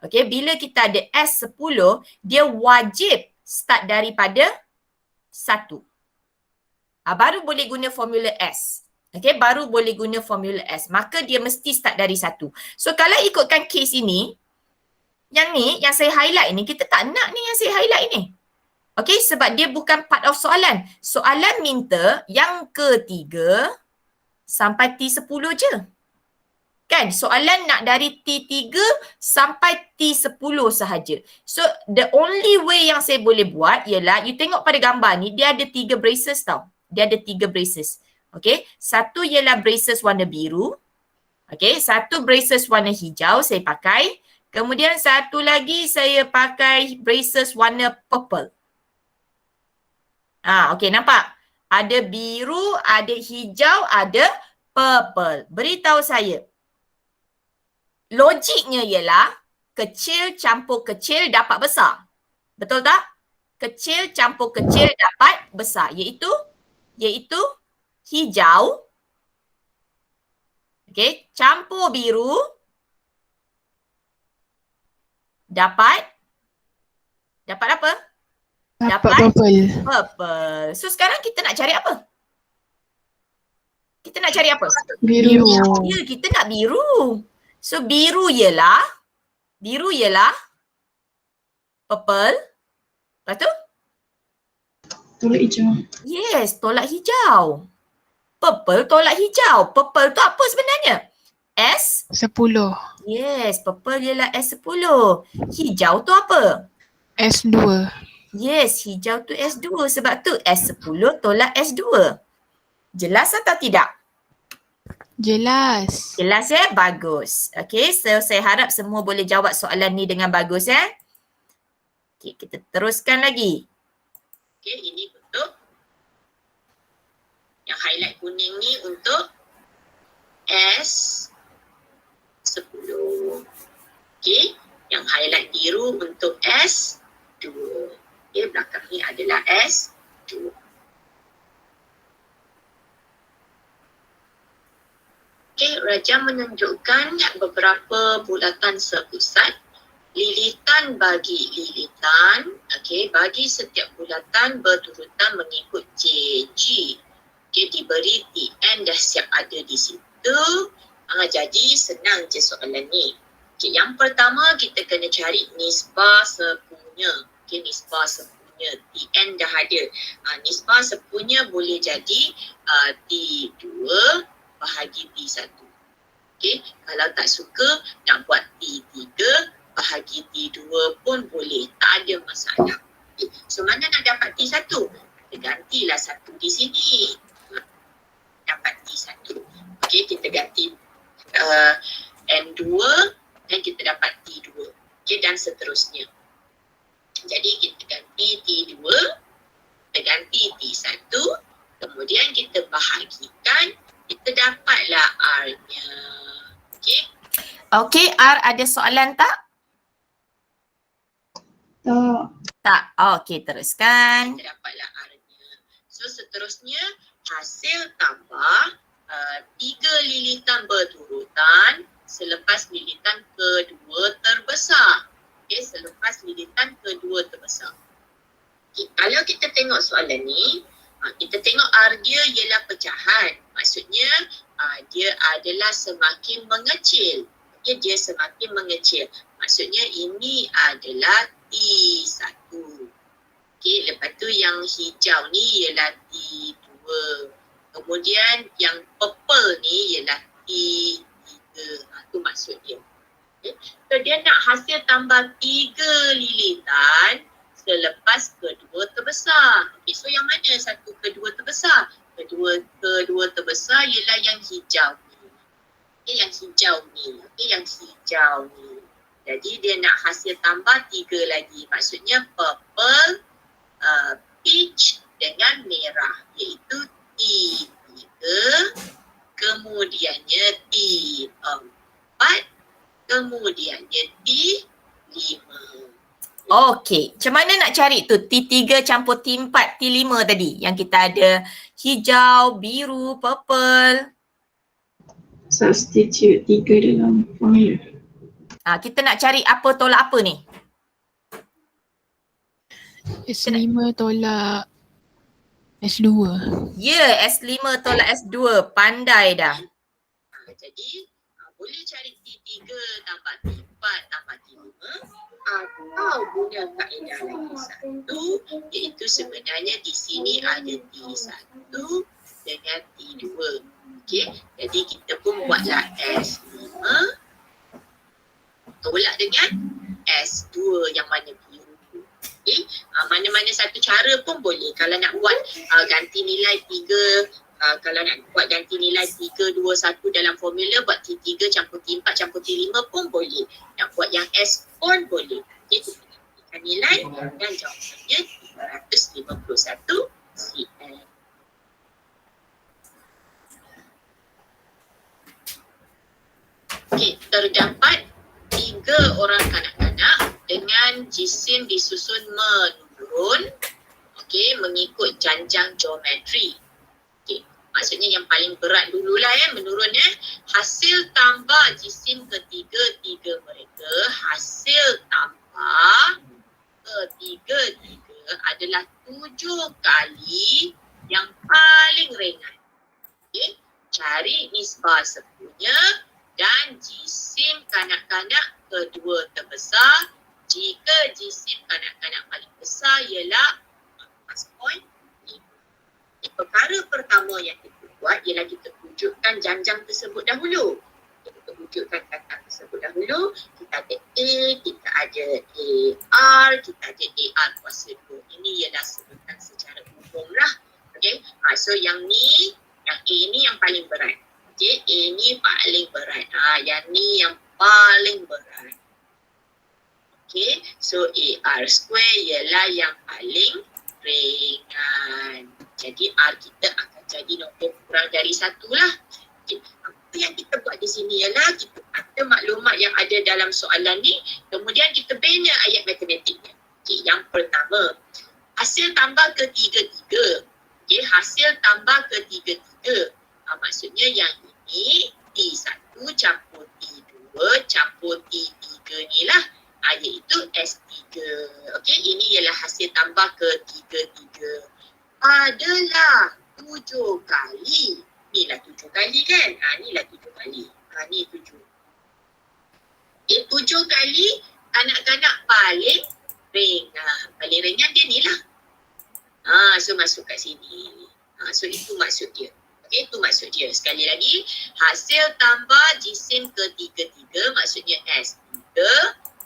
okay, bila kita ada S10, dia wajib start daripada 1. Baru boleh guna formula S. Okay, baru boleh guna formula S. Maka dia mesti start dari 1. So kalau ikutkan case ini, yang ni, yang saya highlight ni, kita tak nak ni yang saya highlight ni. Okay, sebab dia bukan part of soalan. Soalan minta yang ketiga sampai T10 je. Kan, soalan nak dari T3 sampai T10 sahaja. So, the only way yang saya boleh buat ialah, you tengok pada gambar ni, dia ada 3 braces tau. Dia ada 3 braces. Okay, satu ialah braces warna biru. Okay, satu braces warna hijau saya pakai. Kemudian satu lagi saya pakai braces warna purple. Okey, nampak? Ada biru, ada hijau, ada purple. Beritahu saya. Logiknya ialah kecil campur kecil dapat besar. Betul tak? Kecil campur kecil dapat besar. Iaitu hijau. Okey, campur biru dapat apa? Dapat purple. So sekarang kita nak cari apa? Kita nak cari apa? biru. Ya, kita nak biru. So biru ialah purple. Lepas tu? Tolak hijau. Yes, tolak hijau. Purple tolak hijau. Purple tu apa sebenarnya? S? 10. Yes, purple ialah S10. Hijau tu apa? S2. Yes, hijau tu S2. Sebab tu S10 tolak S2. Jelas atau tidak? Jelas. Jelas ya? Bagus. Okay, so saya harap semua boleh jawab soalan ni dengan bagus ya. Okay, kita teruskan lagi. Okay, ini untuk yang highlight kuning ni untuk S10. Okay, yang highlight biru untuk S2. Okay, belakang ni adalah S2. Okay, Raja menunjukkan beberapa bulatan sepusat. Lilitan bagi lilitan, okay, bagi setiap bulatan berurutan mengikut JG. Okay, diberi TN dah siap ada di situ. Jadi senang je soalan ni. Okay, yang pertama kita kena cari nisbah sepunya. Okay, nisbah sepunya. TN dah ada. Nisbah sepunya boleh jadi T2 bahagi T1. Okay, kalau tak suka nak buat T3 bahagi T2 pun boleh. Tak ada masalah. Okay. So mana nak dapat T1? Kita gantilah satu di sini. Dapat T1. Okay, kita ganti N2 dan kita dapat T2. Okay, dan seterusnya. Jadi kita ganti T2, kita ganti T1, kemudian kita bahagikan, kita dapatlah R-nya. Okay. Okay, R ada soalan tak? Tak. Okay, teruskan. Kita dapatlah R-nya. So seterusnya, hasil tambah 3 lilitan berurutan selepas lilitan kedua terbesar. Okay, selepas lilitan kedua terbesar. Okay, kalau kita tengok soalan ni, kita tengok R dia ialah pecahan. Maksudnya dia adalah semakin mengecil. Okay, dia semakin mengecil. Maksudnya ini adalah T1. Okay, lepas tu yang hijau ni ialah T2. Kemudian yang purple ni ialah T3. Itu maksud dia. Okay. So dia nak hasil tambah 3 lilitan selepas kedua terbesar. Okay, so yang mana satu kedua terbesar? Kedua terbesar ialah yang hijau ni. Okay, yang hijau ni. Okay, yang hijau ni. Jadi dia nak hasil tambah 3 lagi. Maksudnya purple, peach dengan merah. Iaitu T3, kemudiannya T4, kemudiannya T5. Okey, macam mana nak cari tu T3 campur T4, T5 tadi yang kita ada hijau, biru, purple. Substitute 3 dalam formula. Kita nak cari apa tolak apa ni? S5 tolak S2. Ya, S5 tolak S2. Pandai dah. Jadi boleh cari T3 tambah T4 tambah T5 atau guna kaedah lagi satu, iaitu sebenarnya di sini ada T1 dengan T2. Okey, jadi kita pun buatlah S5 tolak dengan S2 yang mana biru. Okay. Mana-mana satu cara pun boleh. Kalau nak buat ganti nilai 3, kalau nak buat ganti nilai 3, 2, 1 dalam formula, buat T3 campur T4 campur T5 pun boleh. Nak buat yang S pun boleh. Okay, kita gantikan nilai dan jawapannya 351 cm. Okay, terdapat 3 orang kanak-kanak dengan jisim disusun menurun, okey, mengikut janjang geometri. Okey, maksudnya yang paling berat dululah menurun Hasil tambah jisim ketiga-tiga mereka, hasil tambah ketiga-tiga adalah 7 kali yang paling ringan. Okey, cari nisbah sepunya dan jisim kanak-kanak kedua terbesar. Jika jisim kanak-kanak paling besar ialah 14.5. Perkara pertama yang kita buat ialah kita wujudkan janjang tersebut dahulu. Kita wujudkan janjang tersebut dahulu. Kita ada A, kita ada AR, kita ada AR kuasa 2. Ini ialah sebutan secara umum lah. Okay. So yang ni, yang A ni yang paling berat. Okay, A ni paling berat. Yang ni yang paling berat. Okay, so AR square ialah yang paling ringan. Jadi R kita akan jadi nombor kurang dari 1 lah. Okay. Apa yang kita buat di sini ialah kita ada maklumat yang ada dalam soalan ni, kemudian kita bina ayat matematiknya. Okay, yang pertama, hasil tambah ketiga-tiga. Okay, hasil tambah ketiga-tiga. Maksudnya yang ini T1 campur T2 campur T3 ni lah, iaitu S3. Okey, ini ialah hasil tambah ketiga-tiga. Adalah 7 kali. Inilah 7 kali kan? Inilah 7 kali. Ni 7. Okay, 7 kali kanak-kanak paling ringan. Paling ringan dia ni lah. So masuk kat sini. So itu maksud dia. Okay, itu maksud dia. Sekali lagi, hasil tambah jisim ketiga-tiga, maksudnya S3,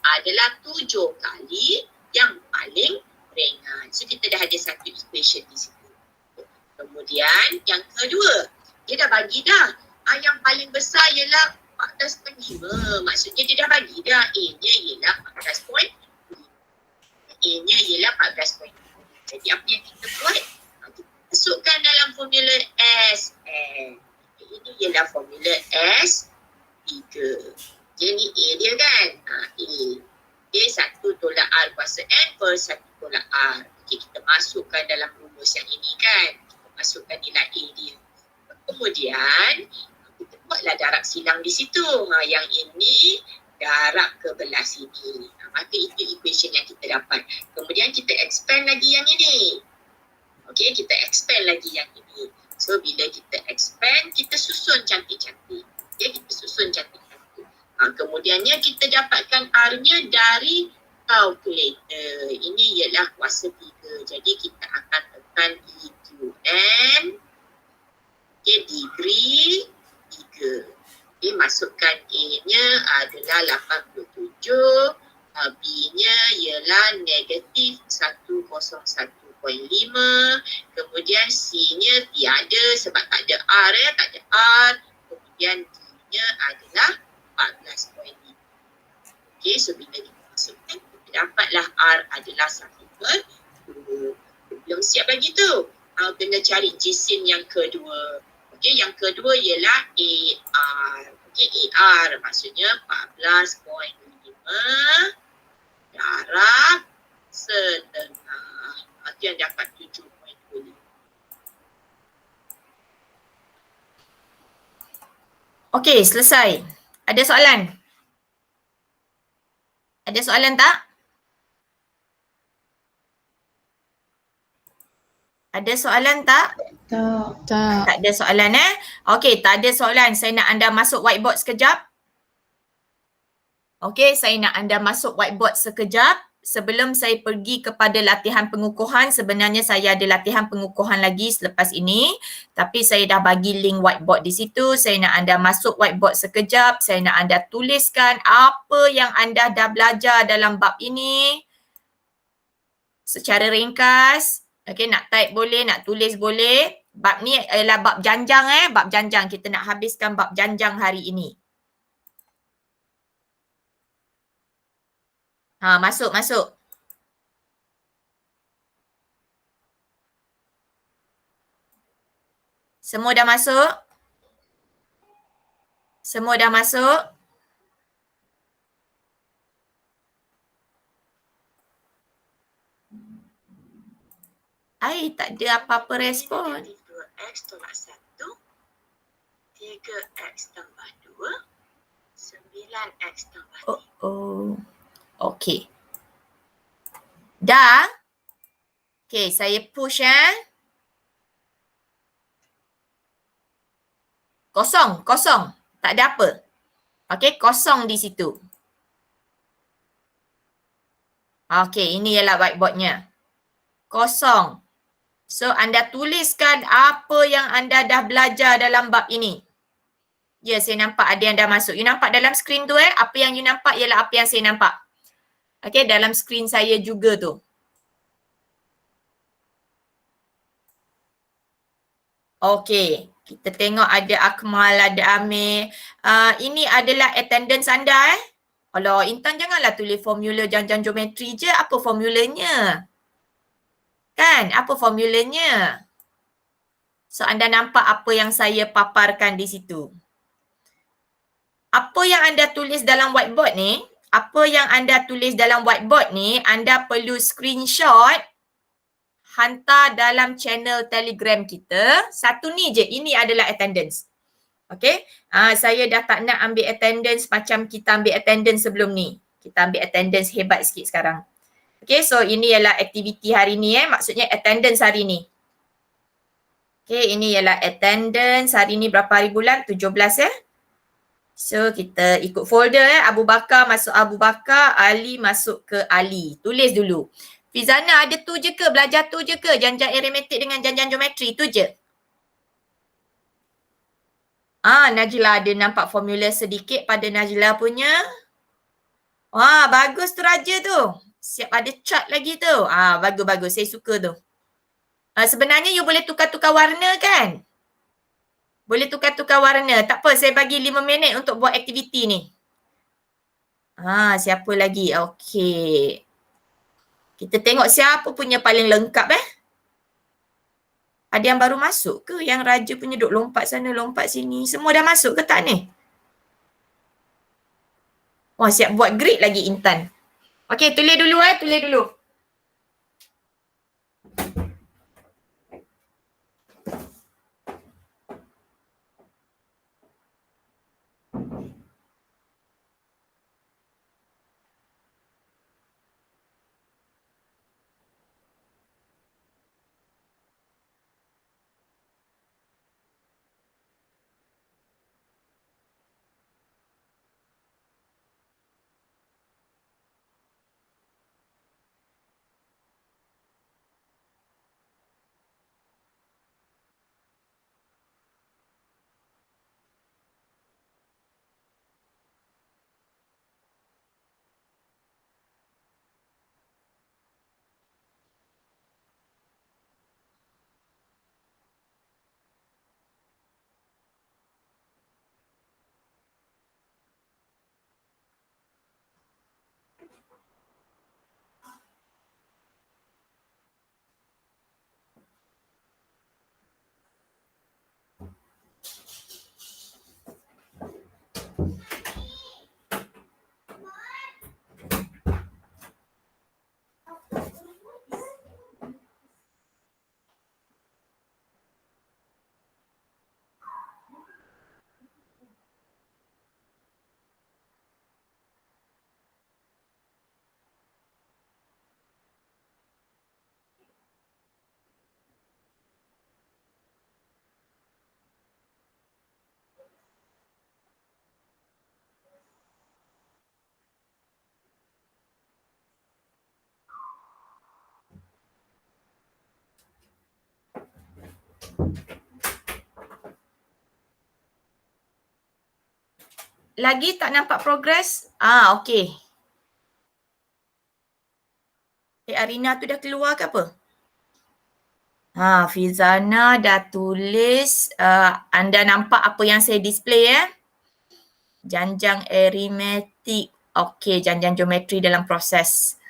adalah 7 kali yang paling ringan. So kita dah ada satu equation di situ. Kemudian yang kedua, dia dah bagi dah. Yang paling besar ialah 14.5. Maksudnya dia dah bagi dah. A-nya ialah 14.5. A-nya ialah 14.5. Jadi apa yang kita buat? Masukkan dalam formula SN. Ini ialah formula S3. Jadi A dia kan? A. A1 tolak R kuasa N per 1 tolak R. Okay, kita masukkan dalam rumus yang ini kan? Kita masukkan nilai A dia. Kemudian, kita buatlah darab silang di situ. Yang ini darab ke belah sini. Maka itu equation yang kita dapat. Kemudian kita expand lagi yang ini. Okey, kita expand lagi yang ini. So, bila kita expand, kita susun cantik-cantik. Okay, kita susun cantik-cantik. Kemudiannya kita dapatkan R-nya dari calculator. Ini ialah kuasa 3. Jadi, kita akan tekan EQN. Okay, degree 3. Okay, masukkan A-nya adalah 87. B-nya ialah negatif 101.5. Kemudian C-nya tiada sebab tak ada R tak ada R. Kemudian D-nya adalah 14.5. Okey, so bila kita masukkan, kita dapatlah R adalah 1/2. Belum siap lagi tu. Kena cari jisim yang kedua. Okey, yang kedua ialah AR. Okey, AR maksudnya 14.5 darab setengah. Itu yang dapat 7.25. Okey, selesai. Ada soalan? Ada soalan tak? Ada soalan tak? Tak. Tak. Tak ada soalan Okey, tak ada soalan. Saya nak anda masuk whiteboard sekejap. Okey, saya nak anda masuk whiteboard sekejap. Sebelum saya pergi kepada latihan pengukuhan, sebenarnya saya ada latihan pengukuhan lagi selepas ini. Tapi saya dah bagi link whiteboard di situ. Saya nak anda masuk whiteboard sekejap. Saya nak anda tuliskan apa yang anda dah belajar dalam bab ini secara ringkas. Okey, nak type boleh, nak tulis boleh. Bab ni ialah bab janjang bab janjang. Kita nak habiskan bab janjang hari ini. Masuk. Semua dah masuk? Semua dah masuk? Tak ada apa-apa respon. Negatif 2x tolak 1, 3x tambah 2, 9x tambah 3. Okey. Dah? Okey, saya push Kosong. Tak ada apa. Okey, kosong di situ. Okey, ini ialah whiteboardnya. Kosong. So, anda tuliskan apa yang anda dah belajar dalam bab ini. Ya, saya nampak ada yang dah masuk. You nampak dalam skrin tu Apa yang you nampak ialah apa yang saya nampak. Okey, dalam skrin saya juga tu. Okey, kita tengok ada Akmal, ada Amir. Ini adalah attendance anda Alah, Intan janganlah tulis formula janjang geometri je. Apa formulanya? Kan? Apa formulanya? So, anda nampak apa yang saya paparkan di situ. Apa yang anda tulis dalam whiteboard ni, anda perlu screenshot, hantar dalam channel Telegram kita. Satu ni je, ini adalah attendance. Okay, saya dah tak nak ambil attendance macam kita ambil attendance sebelum ni. Kita ambil attendance hebat sikit sekarang. Okay, so ini ialah aktiviti hari ni maksudnya attendance hari ni. Okay, ini ialah attendance hari ni berapa hari bulan? 17 So, kita ikut folder Abu Bakar masuk Abu Bakar, Ali masuk ke Ali. Tulis dulu. Fizana ada tu je ke? Belajar tu je ke? Janjang aritmetik dengan janjang geometri tu je? Najla ada nampak formula sedikit pada Najla punya. Bagus tu Raja tu. Siap ada chart lagi tu. Bagus-bagus. Saya suka tu. Sebenarnya you boleh tukar-tukar warna kan? Boleh tukar-tukar warna. Tak apa, saya bagi 5 minit untuk buat aktiviti ni. Siapa lagi? Okey. Kita tengok siapa punya paling lengkap Ada yang baru masuk ke? Yang Raja punya duk lompat sana, lompat sini. Semua dah masuk ke tak ni? Wah, siap buat grid lagi Intan. Okey, tulis dulu. lagi tak nampak progress? Okey. Arina tu dah keluar ke apa? Fizana dah tulis. Anda nampak apa yang saya display Janjang aritmetik. Okey, janjang geometri dalam proses.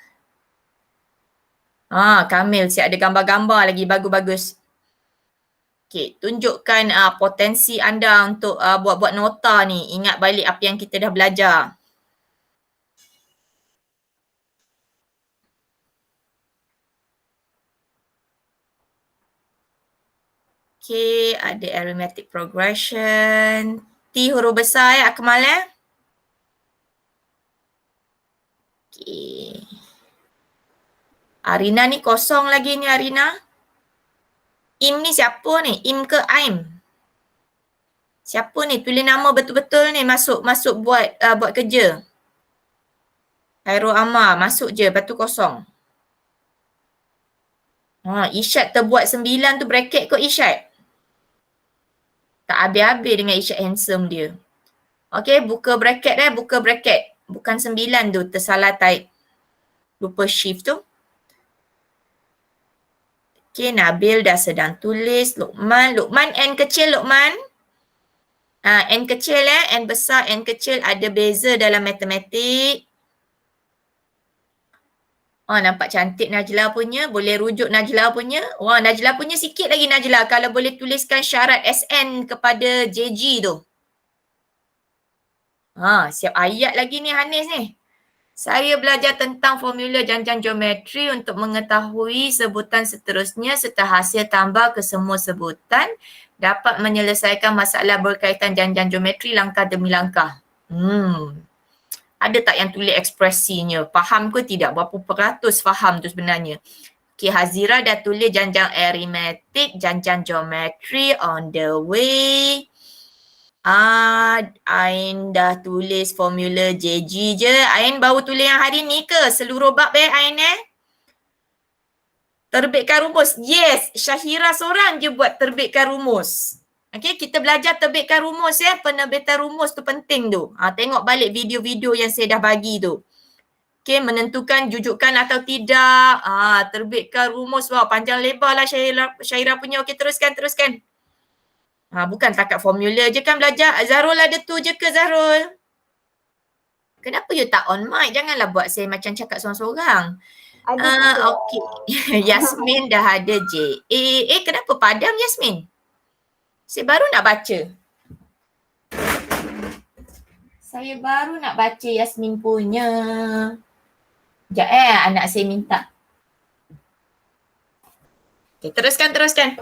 Kamil siap ada gambar-gambar lagi, bagus-bagus. Okey, tunjukkan potensi anda untuk buat-buat nota ni. Ingat balik apa yang kita dah belajar. Okey, ada arithmetic progression. T huruf besar Akmal Okey. Arina ni kosong lagi ni Arina. Im ni siapa ni? Im ke Aim? Siapa ni? Tulis nama betul-betul ni masuk buat kerja. Khairul Ammar masuk je, lepas tu kosong. Isyad terbuat 9 tu bracket kot Isyad. Tak habis-habis dengan Isyad handsome dia. Okey, buka bracket buka bracket. Bukan 9 tu, tersalah type. Lupa shift tu. Okey, Nabil dah sedang tulis. Luqman N kecil Luqman. N kecil N besar, N kecil ada beza dalam matematik. Nampak cantik Najla punya. Boleh rujuk Najla punya. Najla punya sikit lagi Najla. Kalau boleh tuliskan syarat SN kepada JG tu. Siap ayat lagi ni Hanis ni. Saya belajar tentang formula janjang geometri untuk mengetahui sebutan seterusnya serta hasil tambah ke semua sebutan dapat menyelesaikan masalah berkaitan janjang geometri langkah demi langkah. Ada tak yang tulis ekspresinya? Faham ke tidak? Berapa peratus faham tu sebenarnya? Okay, Hazira dah tulis janjang aritmetik, janjang geometri on the way. Ain dah tulis formula JG je. Ain baru tulis yang hari ni ke? Seluruh bab Ain Terbitkan rumus. Yes, Syahira seorang je buat terbitkan rumus. Okay, kita belajar terbitkan rumus penerbitan rumus tu penting tu. Tengok balik video-video yang saya dah bagi tu. Okay, menentukan jujukan atau tidak. Terbitkan rumus. Wah, panjang lebar lah Syahira punya. Okay, teruskan. Bukan takat formula je kan belajar. Zahrul ada tu je ke Zahrul? Kenapa you tak on mic? Janganlah buat saya macam cakap seorang-seorang. Okay. Yasmin dah ada J. Kenapa padam Yasmin? Saya baru nak baca. Yasmin punya. Sekejap anak saya minta. Okay, teruskan.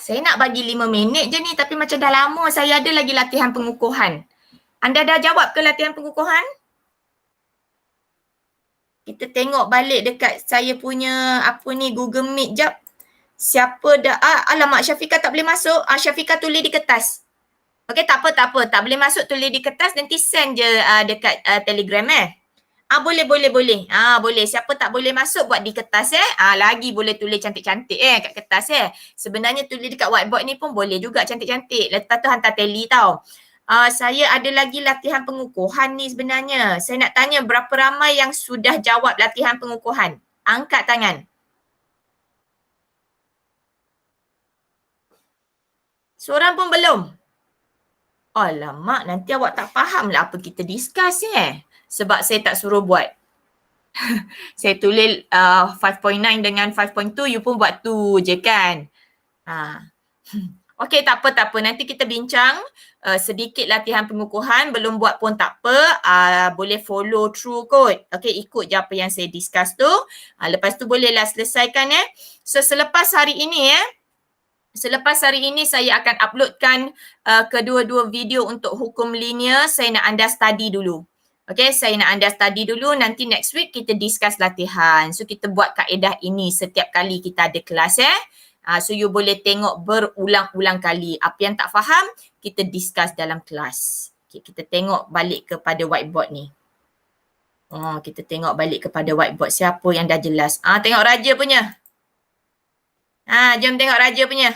Saya nak bagi 5 minit je ni tapi macam dah lama saya ada lagi latihan pengukuhan. Anda dah jawab ke latihan pengukuhan? Kita tengok balik dekat saya punya Google Meet jap. Siapa dah, alamak Syafiqah tak boleh masuk. Syafiqah tulis di kertas. Okey, tak apa. Tak boleh masuk tulis di kertas nanti send je dekat Telegram boleh. Boleh. Siapa tak boleh masuk buat di kertas lagi boleh tulis cantik-cantik kat kertas Sebenarnya tulis dekat whiteboard ni pun boleh juga cantik-cantik. Lepas tu hantar tele tau. Saya ada lagi latihan pengukuhan ni sebenarnya. Saya nak tanya berapa ramai yang sudah jawab latihan pengukuhan? Angkat tangan. Seorang pun belum? Alamak, nanti awak tak faham lah apa kita discuss sebab saya tak suruh buat. Saya tulis 5.9 dengan 5.2, you pun buat tu je kan. Okey, tak apa. Nanti kita bincang sedikit latihan pengukuhan. Belum buat pun tak apa. Boleh follow through kot. Okey, ikut je apa yang saya discuss tu. Lepas tu bolehlah selesaikan So, selepas hari ini saya akan uploadkan kedua-dua video untuk hukum linear. Saya nak anda study dulu. Okay, saya nak anda study dulu. Nanti next week kita discuss latihan. So, kita buat kaedah ini setiap kali kita ada kelas So you boleh tengok berulang-ulang kali. Apa yang tak faham, kita discuss dalam kelas. Okay, kita tengok balik kepada whiteboard ni. Kita tengok balik kepada whiteboard. Siapa yang dah jelas? Tengok Raja punya. Jom tengok Raja punya.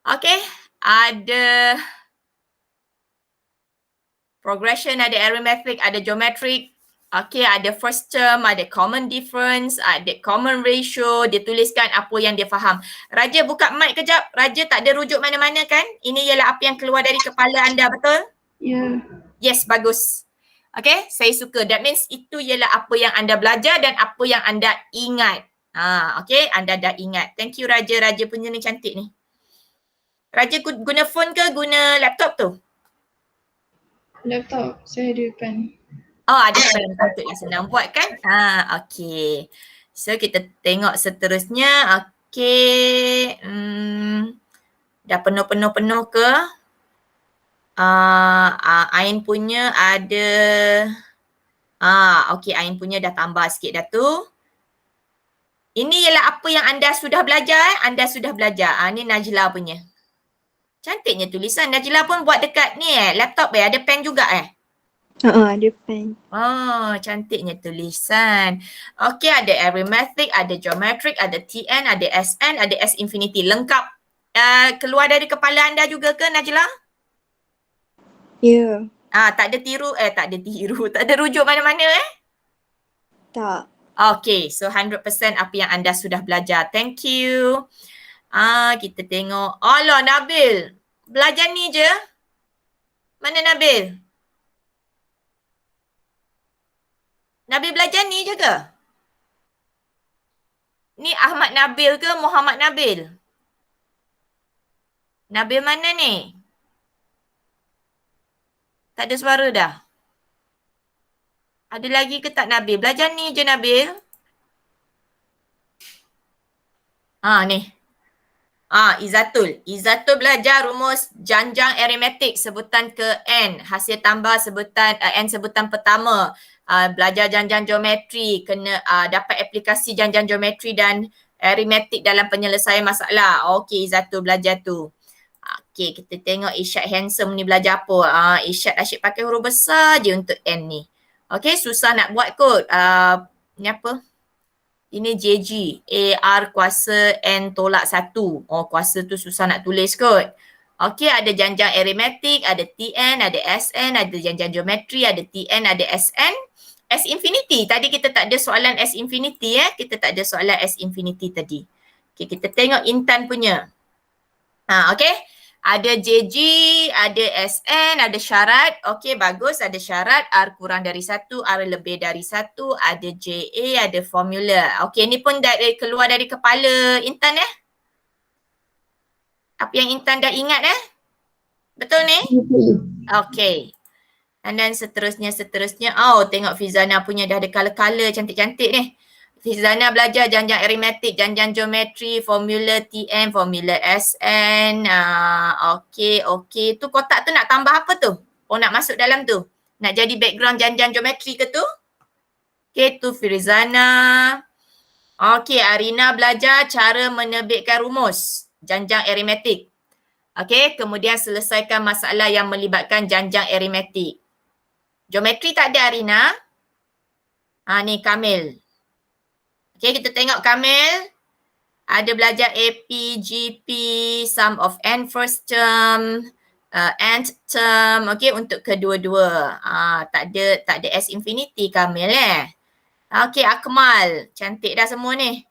Okay, ada progression, ada arithmetic, ada geometric. Okay, ada first term, ada common difference, ada common ratio. Dia tuliskan apa yang dia faham. Raja buka mic kejap. Raja tak ada rujuk mana-mana kan? Ini ialah apa yang keluar dari kepala anda, betul? Ya. Yes, bagus. Okay, saya suka. That means itu ialah apa yang anda belajar dan apa yang anda ingat. Okay, anda dah ingat. Thank you Raja. Raja punya ni cantik ni. Raja guna phone ke guna laptop tu? Laptop. Saya ada pen. Ada pen untuk yang senang buat kan? Okay. So kita tengok seterusnya. Okay. Dah penuh ke? Ain punya ada. Okay, Ain punya dah tambah sikit dah tu. Ini ialah apa yang anda sudah belajar. Anda sudah belajar. Ni Najla punya. Cantiknya tulisan. Najla pun buat dekat ni laptop ada pen juga Ada pen. Cantiknya tulisan. Okay, ada arithmetic, ada geometric, ada TN, ada SN, ada S infinity. Lengkap. Keluar dari kepala anda juga ke Najla? Ya. Tak ada tiru, tak ada tiru. Tak ada rujuk mana-mana Tak. Okay, so 100% apa yang anda sudah belajar. Thank you. Kita tengok. Alah, Nabil. Belajar ni je. Mana Nabil? Nabil belajar ni je ke? Ni Ahmad Nabil ke Muhammad Nabil? Nabil mana ni? Tak ada suara dah. Ada lagi ke tak Nabil? Belajar ni je Nabil. Ni. Izatul. Izatul belajar rumus janjang aritmetik sebutan ke N. Hasil tambah sebutan N sebutan pertama. Belajar janjang geometri. Kena dapat aplikasi janjang geometri dan aritmetik dalam penyelesaian masalah. Okey, Izatul belajar tu. Okey, kita tengok Isyad handsome ni belajar apa. Isyad asyik pakai huruf besar je untuk N ni. Okey, susah nak buat kot. Ni apa? Ini JG, AR kuasa N tolak 1. Kuasa tu susah nak tulis kot. Okey, ada janjang aritmetik, ada TN, ada SN, ada janjang geometri, ada TN, ada SN. S infinity, tadi kita tak ada soalan S infinity Kita tak ada soalan S infinity tadi. Okey, kita tengok Intan punya. Okey. Ada JG, ada SN, ada syarat. Okey, bagus. Ada syarat. R kurang dari 1, R lebih dari 1. Ada JA, ada formula. Okey, ni pun keluar dari kepala Intan Apa yang Intan dah ingat Betul ni? Okey. And then seterusnya. Tengok Fizana punya dah ada color-color cantik-cantik ni. Fizana belajar janjang aritmetik, janjang geometri, formula TN, formula SN. Okey. Tu kotak tu nak tambah apa tu? Nak masuk dalam tu? Nak jadi background janjang geometri ke tu? Okey, tu Fizana. Okey, Arina belajar cara menerbitkan rumus janjang aritmetik. Okey, kemudian selesaikan masalah yang melibatkan janjang aritmetik. Geometri tak ada Arina. Ni Kamil. Okay, kita tengok Kamil. Ada belajar AP, GP, sum of N first term, nth term. Okay, untuk kedua-dua. Tak ada S infinity Kamil Okay, Akmal. Cantik dah semua ni.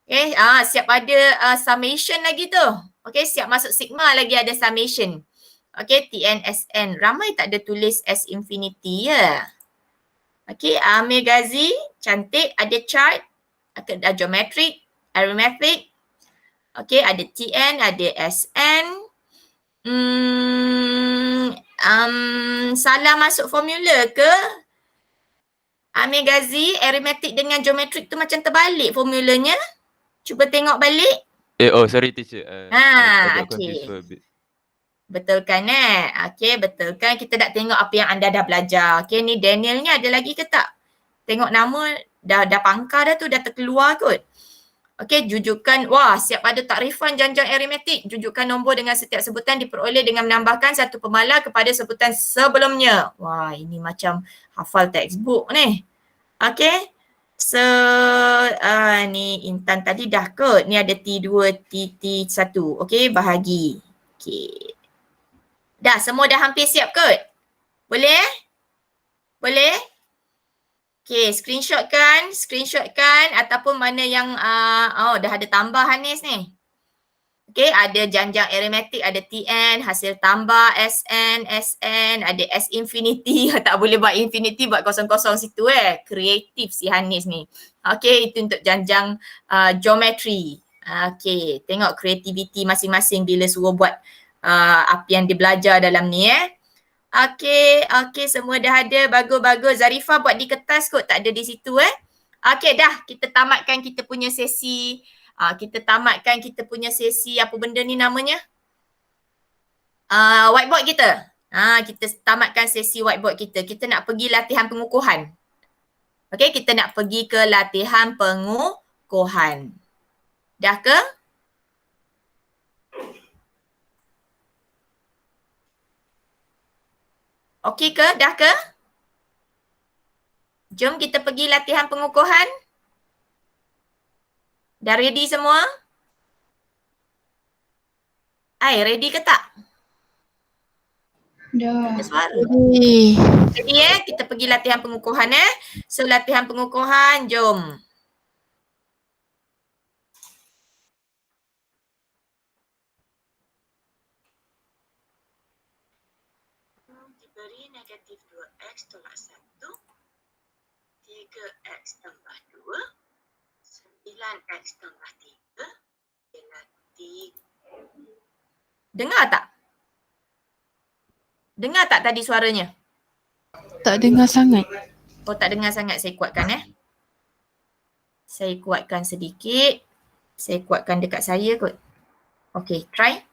Okay, siap ada summation lagi tu. Okay, siap masuk sigma lagi ada summation. Okay, TN, SN. Ramai tak ada tulis S infinity Okay, Amir Ghazi. Cantik, ada chart. Ada geometrik, arithmetic. Okay, ada TN, ada SN. Salah masuk formula ke? Amir Ghazi, arithmetic dengan geometrik tu macam terbalik formulanya. Cuba tengok balik. Sorry teacher. Okay. Betul kan Okay, betul kan. Kita nak tengok apa yang anda dah belajar. Okay, ni Daniel ni ada lagi ke tak? Tengok nama dah pangkar dah tu, dah terkeluar kot. Okey, jujukan, wah siap ada takrifan janjang aritmetik. Jujukan nombor dengan setiap sebutan diperoleh dengan menambahkan satu pemalar kepada sebutan sebelumnya. Wah, ini macam hafal textbook ni. Okey. So, ni Intan tadi dah kot. Ni ada T2, T1. Okey, bahagi. Okey. Dah, semua dah hampir siap kot? Boleh? Boleh? Okey, screenshotkan ataupun mana yang dah ada tambah Hanis ni. Okey, ada janjang aritmetik, ada TN, hasil tambah SN, ada S infinity. Tak boleh buat infinity, buat kosong-kosong situ Kreatif si Hanis ni. Okey, itu untuk janjang geometri. Okey, tengok kreativiti masing-masing bila suruh buat apa yang dia belajar dalam ni Okey, semua dah ada. Bagus. Zarifah buat di kertas kot, tak ada di situ Okey, dah kita tamatkan kita punya sesi. Apa benda ni namanya? Whiteboard kita. Kita tamatkan sesi whiteboard kita. Kita nak pergi latihan pengukuhan. Okey, kita nak pergi ke latihan pengukuhan. Dah ke? Okey ke? Dah ke? Jom kita pergi latihan pengukuhan. Dah ready semua? Ready ke tak? Dah. Ada suara. Ready. Ready kita pergi latihan pengukuhan So latihan pengukuhan, jom. Diberi negatif 2x tolak 1, 3x tambah 2, 9x tambah 3 ialah 3. Dengar tak? Dengar tak tadi suaranya? Tak dengar sangat. Oh, tak dengar sangat. Saya kuatkan Saya kuatkan sedikit. Saya kuatkan dekat saya kot. Okey, try.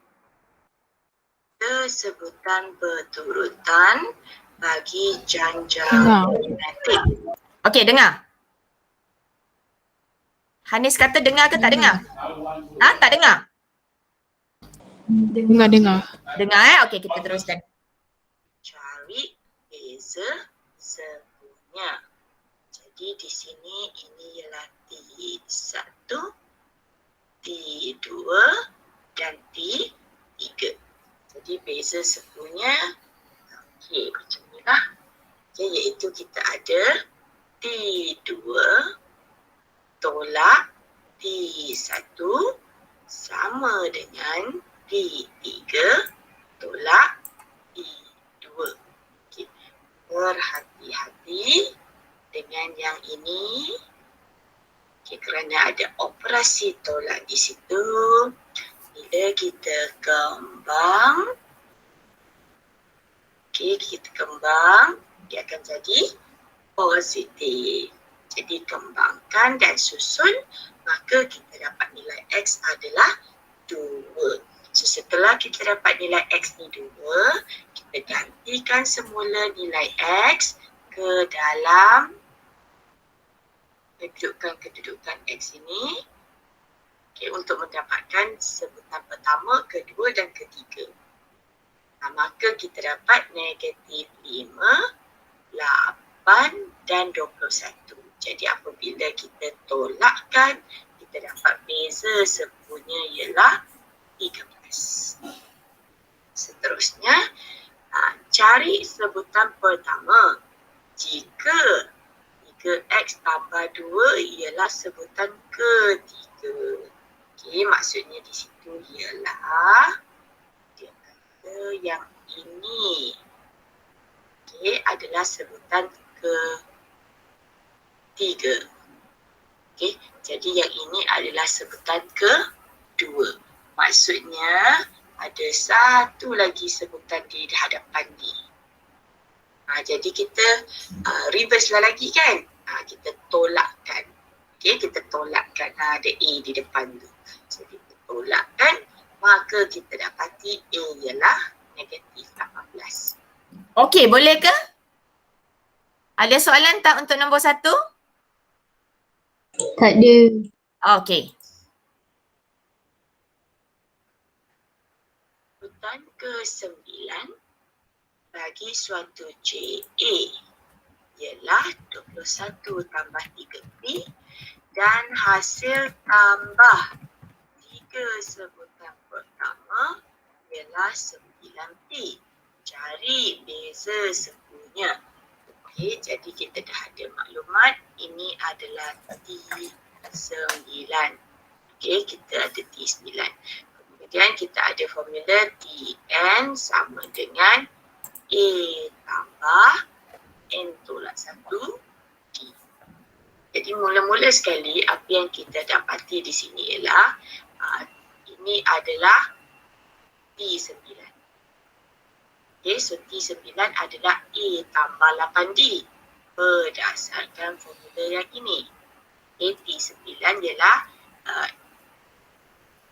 Sebutan berturutan bagi janjang Dengar. aritmetik. Okey, dengar. Hanis kata dengar ke tak dengar? Tak dengar? Dengar. Dengar Okey, kita teruskan. Cari beza semuanya. Jadi di sini ini ialah T1, T2 dan T3. Jadi beza semuanya macam ni lah. Iaitu kita ada T2 tolak T1 sama dengan T3 tolak T2. Berhati-hati dengan yang ini. Kerana ada operasi tolak di situ. Bila kita kembang, kita kembang, dia akan jadi positif. Jadi kembangkan dan susun, maka kita dapat nilai X adalah 2. So setelah kita dapat nilai X ni 2, kita gantikan semula nilai X ke dalam kedudukan X ini. Untuk mendapatkan sebutan pertama, kedua dan ketiga. Maka kita dapat negatif 5, 8 dan 21. Jadi apabila kita tolakkan, kita dapat beza semuanya ialah 13. Seterusnya, cari sebutan pertama. Jika 3x tambah 2 ialah sebutan ketiga. Maksudnya di situ ialah dia kata yang ini adalah sebutan ketiga. Jadi yang ini adalah sebutan kedua. Maksudnya ada satu lagi sebutan di hadapan ni. Jadi kita reverse lah lagi kan. Kita tolakkan. Kita tolakkan ada A di depan tu. Jadi kita tolakkan, maka kita dapati A ialah negatif 18. Okey, boleh ke? Ada soalan tak untuk nombor 1? Tak ada. Okey. ke-9 bagi suatu J A ialah 21 tambah 3P dan hasil tambah 3 sebutan pertama ialah 9P. Cari beza sekunya. Okey, jadi kita dah ada maklumat ini adalah T9. Okey, kita ada T9. Kemudian kita ada formula Tn sama dengan A tambah N tolak 1 T. Jadi mula-mula sekali apa yang kita dapati di sini ialah ini adalah T9. Okay, so T9 adalah A tambah 8D berdasarkan formula yang ini. Okay, T9 ialah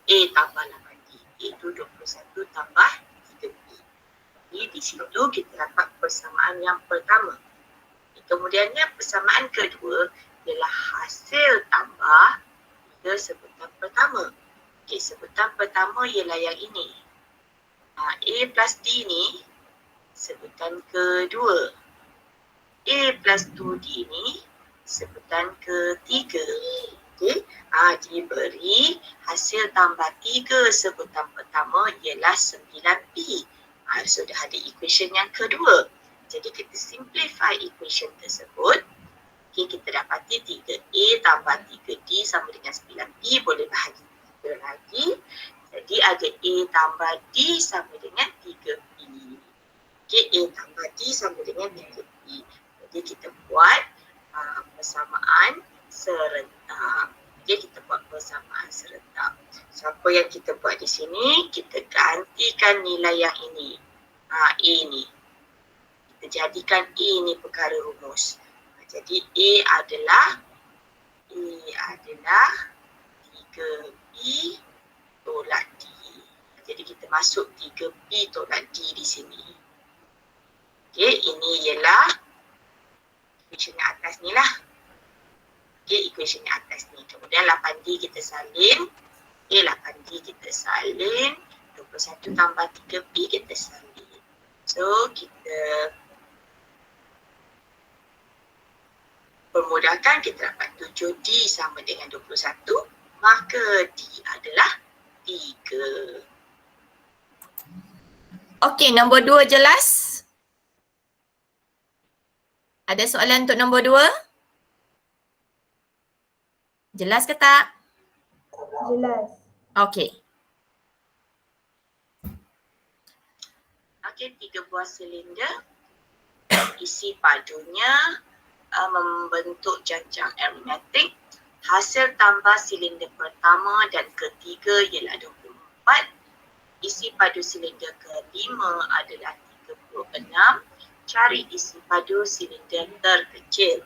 A tambah 8D iaitu 21 tambah 3P. Jadi di situ kita dapat persamaan yang pertama. Kemudiannya persamaan kedua ialah hasil tambah 3 sebutan pertama. Okay, sebutan pertama ialah yang ini. A plus D ni sebutan kedua. A plus 2D ni sebutan ketiga. Okay. Diberi hasil tambah 3 sebutan pertama ialah 9P. Sudah ada equation yang kedua. Jadi kita simplify equation tersebut. Okay, kita dapati 3A tambah 3D sama dengan 9P boleh bahagi 3 lagi. Jadi ada A tambah D sama dengan 3P. Okay, A tambah D sama dengan 3P. Jadi kita buat persamaan serentak. Okay, kita buat persamaan serentak. So apa yang kita buat di sini, kita gantikan nilai yang ini. A ni. Kita jadikan A ni perkara rumus. Jadi A adalah 3P tolak D. Jadi kita masuk 3P tolak D di sini. Okey, ini ialah equation yang atas ni lah. Okey, equation yang atas ni. Kemudian 8D kita salin. Okey, 8D kita salin. 21 tambah 3P kita salin. So, kita permudahkan, kita dapat 7D sama dengan 21. Maka D adalah 3. Okey, nombor 2 jelas? Ada soalan untuk nombor 2? Jelas ke tak? Jelas. Okey. Okey, 3 buah silinder. Isi padunya membentuk janjang aromatik. Hasil tambah silinder pertama dan ketiga ialah 24. Isi padu silinder kelima adalah 36. Cari isi padu silinder terkecil.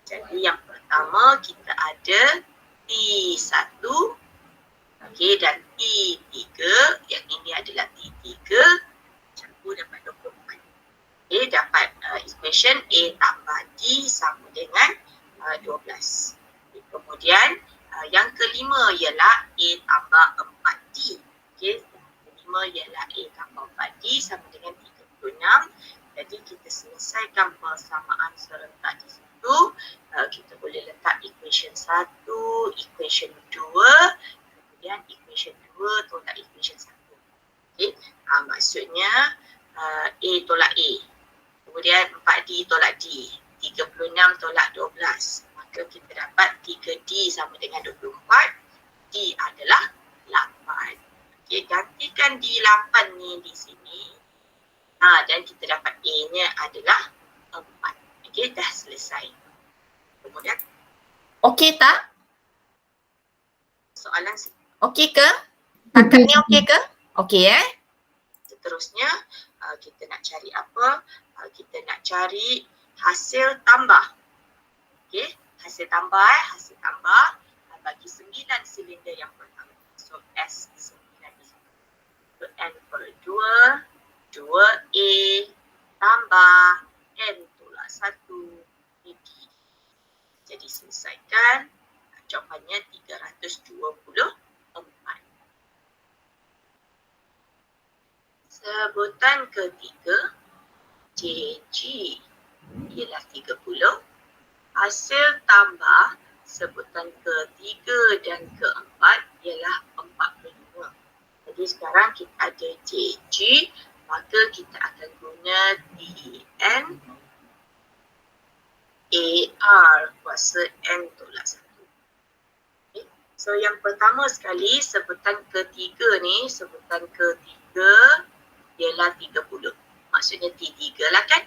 Jadi yang pertama kita ada T1, okey, dan T3. Yang ini adalah T3. Campur dapat 24. Okey, dapat equation A tambah D sama dengan 12. Okay, kemudian yang kelima ialah A tambah 4D. Okey, kelima ialah A tambah 4D sama dengan 36. Jadi kita selesaikan persamaan serentak di situ. Kita boleh letak equation 1, equation 2, kemudian equation 2 tolak equation 1. Okay. Maksudnya A tolak A. Kemudian 4D tolak D. 36 tolak 12. Maka kita dapat 3D sama dengan 24. D adalah 8. Okay, gantikan D8 ni di sini. Dan kita dapat A-nya adalah 4. Okey, dah selesai. Kemudian. Okey tak? Soalan okey ke? Takat ni okey ke? Okey seterusnya, kita nak cari apa? Kita nak cari hasil tambah. Okey, hasil tambah hasil tambah bagi 9 silinder yang pertama. So S9 di sini. So N per 2. 2A tambah N tolak 1 D. Jadi selesaikan. Jawapannya 324. Sebutan ketiga JG ialah 30. Hasil tambah sebutan ketiga dan keempat ialah 45. Jadi sekarang kita ada JG, maka kita akan guna TN AR kuasa N tolak 1. Okay. So yang pertama sekali sebutan ketiga ni, sebutan ketiga ialah 30. Maksudnya T3 lah kan.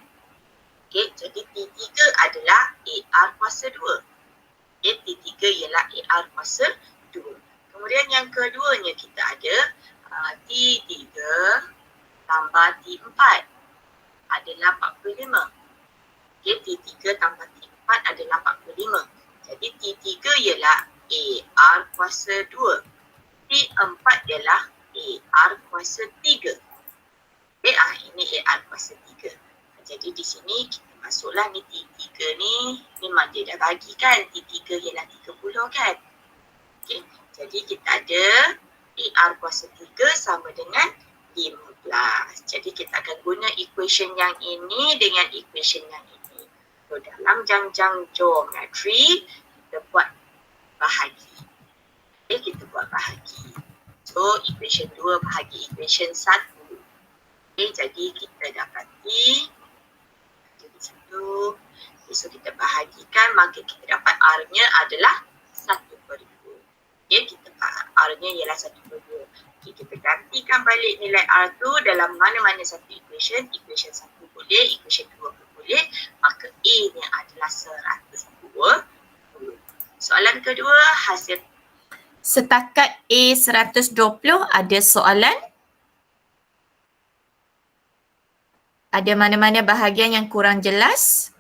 Okay, jadi T3 adalah AR kuasa 2. Okay, T3 ialah AR kuasa 2. Kemudian yang keduanya kita ada T3 tambah T4 adalah 45. Okay, T3 tambah T4 adalah 45. Jadi T3 ialah AR kuasa 2. T4 ialah AR kuasa 3. Okay, ini AR kuasa 3. Jadi di sini kita masuklah ni T3 ni, memang dia dah bagi kan, T3 ialah 30 kan. Okay, jadi kita ada AR kuasa 3 sama dengan 15. Jadi kita akan guna equation yang ini dengan equation yang ini. So dalam janjang geometri, kita buat bahagi. Okay, kita buat bahagi. So equation 2 bahagi equation 1. Okay, jadi kita dapati satu. So kita bahagikan, maka kita dapat R-nya adalah 1/2. Okay, kita R-nya ialah 1/2. Okay, kita gantikan balik nilai R tu dalam mana-mana satu equation. Equation 1 boleh, equation 2 pun boleh. Maka A-nya adalah 120. Soalan kedua, hasil. Setakat A 120 ada soalan? Ada mana-mana bahagian yang kurang jelas?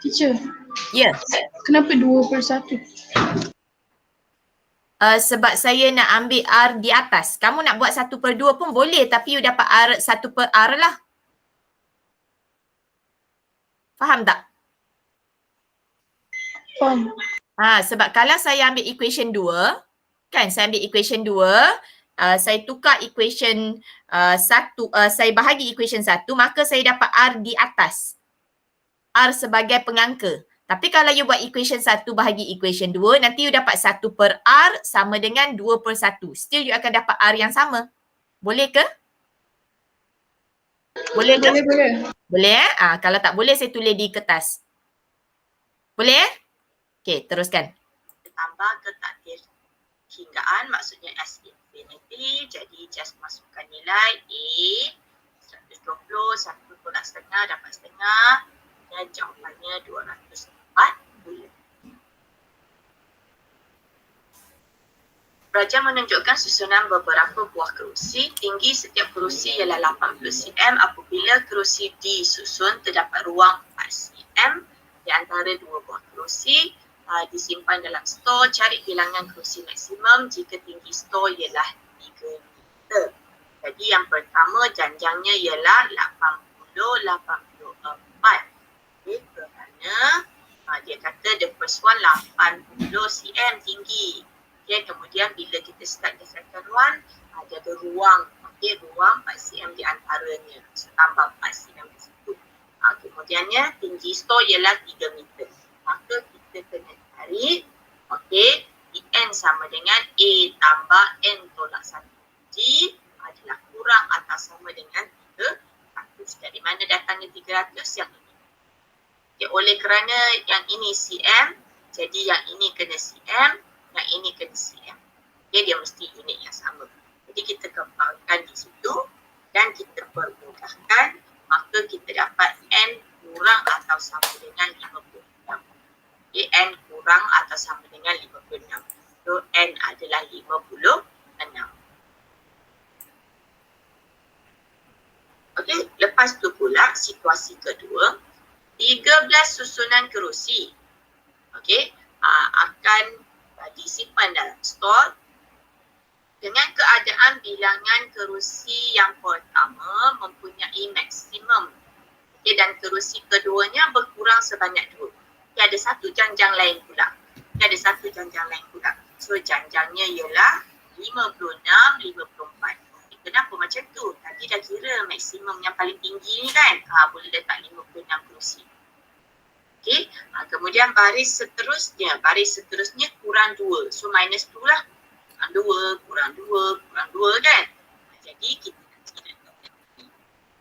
Teacher, Ya. kenapa 2/1? Sebab saya nak ambil R di atas. Kamu nak buat 1/2 pun boleh, tapi you dapat R 1/R lah. Faham tak? Faham. Sebab kalau saya ambil equation 2, kan saya ambil equation 2, saya tukar equation 1, saya bahagi equation 1, maka saya dapat R di atas. R sebagai pengangka. Tapi kalau you buat equation 1 bahagi equation 2, nanti you dapat 1/R sama dengan 2/1. Still you akan dapat R yang sama. Boleh ke? Boleh ke? Boleh. Boleh kalau tak boleh saya tulis di kertas. Boleh Okey, teruskan. Tambah ke takdir hinggaan, maksudnya S infinity. Jadi just masukkan nilai A 120, 1 tolak setengah dapat setengah, dan jawapannya 240. Raja menunjukkan susunan beberapa buah kerusi. Tinggi setiap kerusi ialah 80 cm. Apabila kerusi disusun, terdapat ruang 4 cm di antara dua buah kerusi. Disimpan dalam stor. Cari bilangan kerusi maksimum jika tinggi stor ialah 3 meter. Jadi yang pertama janjangnya ialah 80-84. Okay, kerana dia kata the first one 80 cm tinggi. Okay, kemudian bila kita start the second one, dia ada ruang. Okay, ruang 4 cm di antaranya. So, tambah 4 cm di situ. Kemudiannya tinggi stor ialah 3 meter. Maka kita kena cari, okay, N sama dengan A tambah N tolak 1. G adalah kurang atau sama dengan 300. Dari mana datangnya 300? Yang ini. Okay, oleh kerana yang ini cm, jadi yang ini kena cm, yang ini kena cm. Okay, dia mesti unit yang sama. Jadi kita kembangkan di situ dan kita permudahkan, maka kita dapat N kurang atau sama dengan 56. Okay, N kurang atau sama dengan 56. So, N adalah 56. Okey, lepas tu pula situasi kedua, 13 susunan kerusi. Okey, akan disimpan dalam stor dengan keadaan bilangan kerusi yang pertama mempunyai maksimum. Okey, dan kerusi keduanya berkurang sebanyak 2. Okey, ada satu janjang lain pula. So janjangnya ialah 56, 54. Kenapa macam tu? Tadi dah kira maksimum yang paling tinggi ni kan. Boleh letak 56 kerusi. Okey. Kemudian baris seterusnya kurang 2. So minus 2 lah. Kurang 2 kan. Jadi kita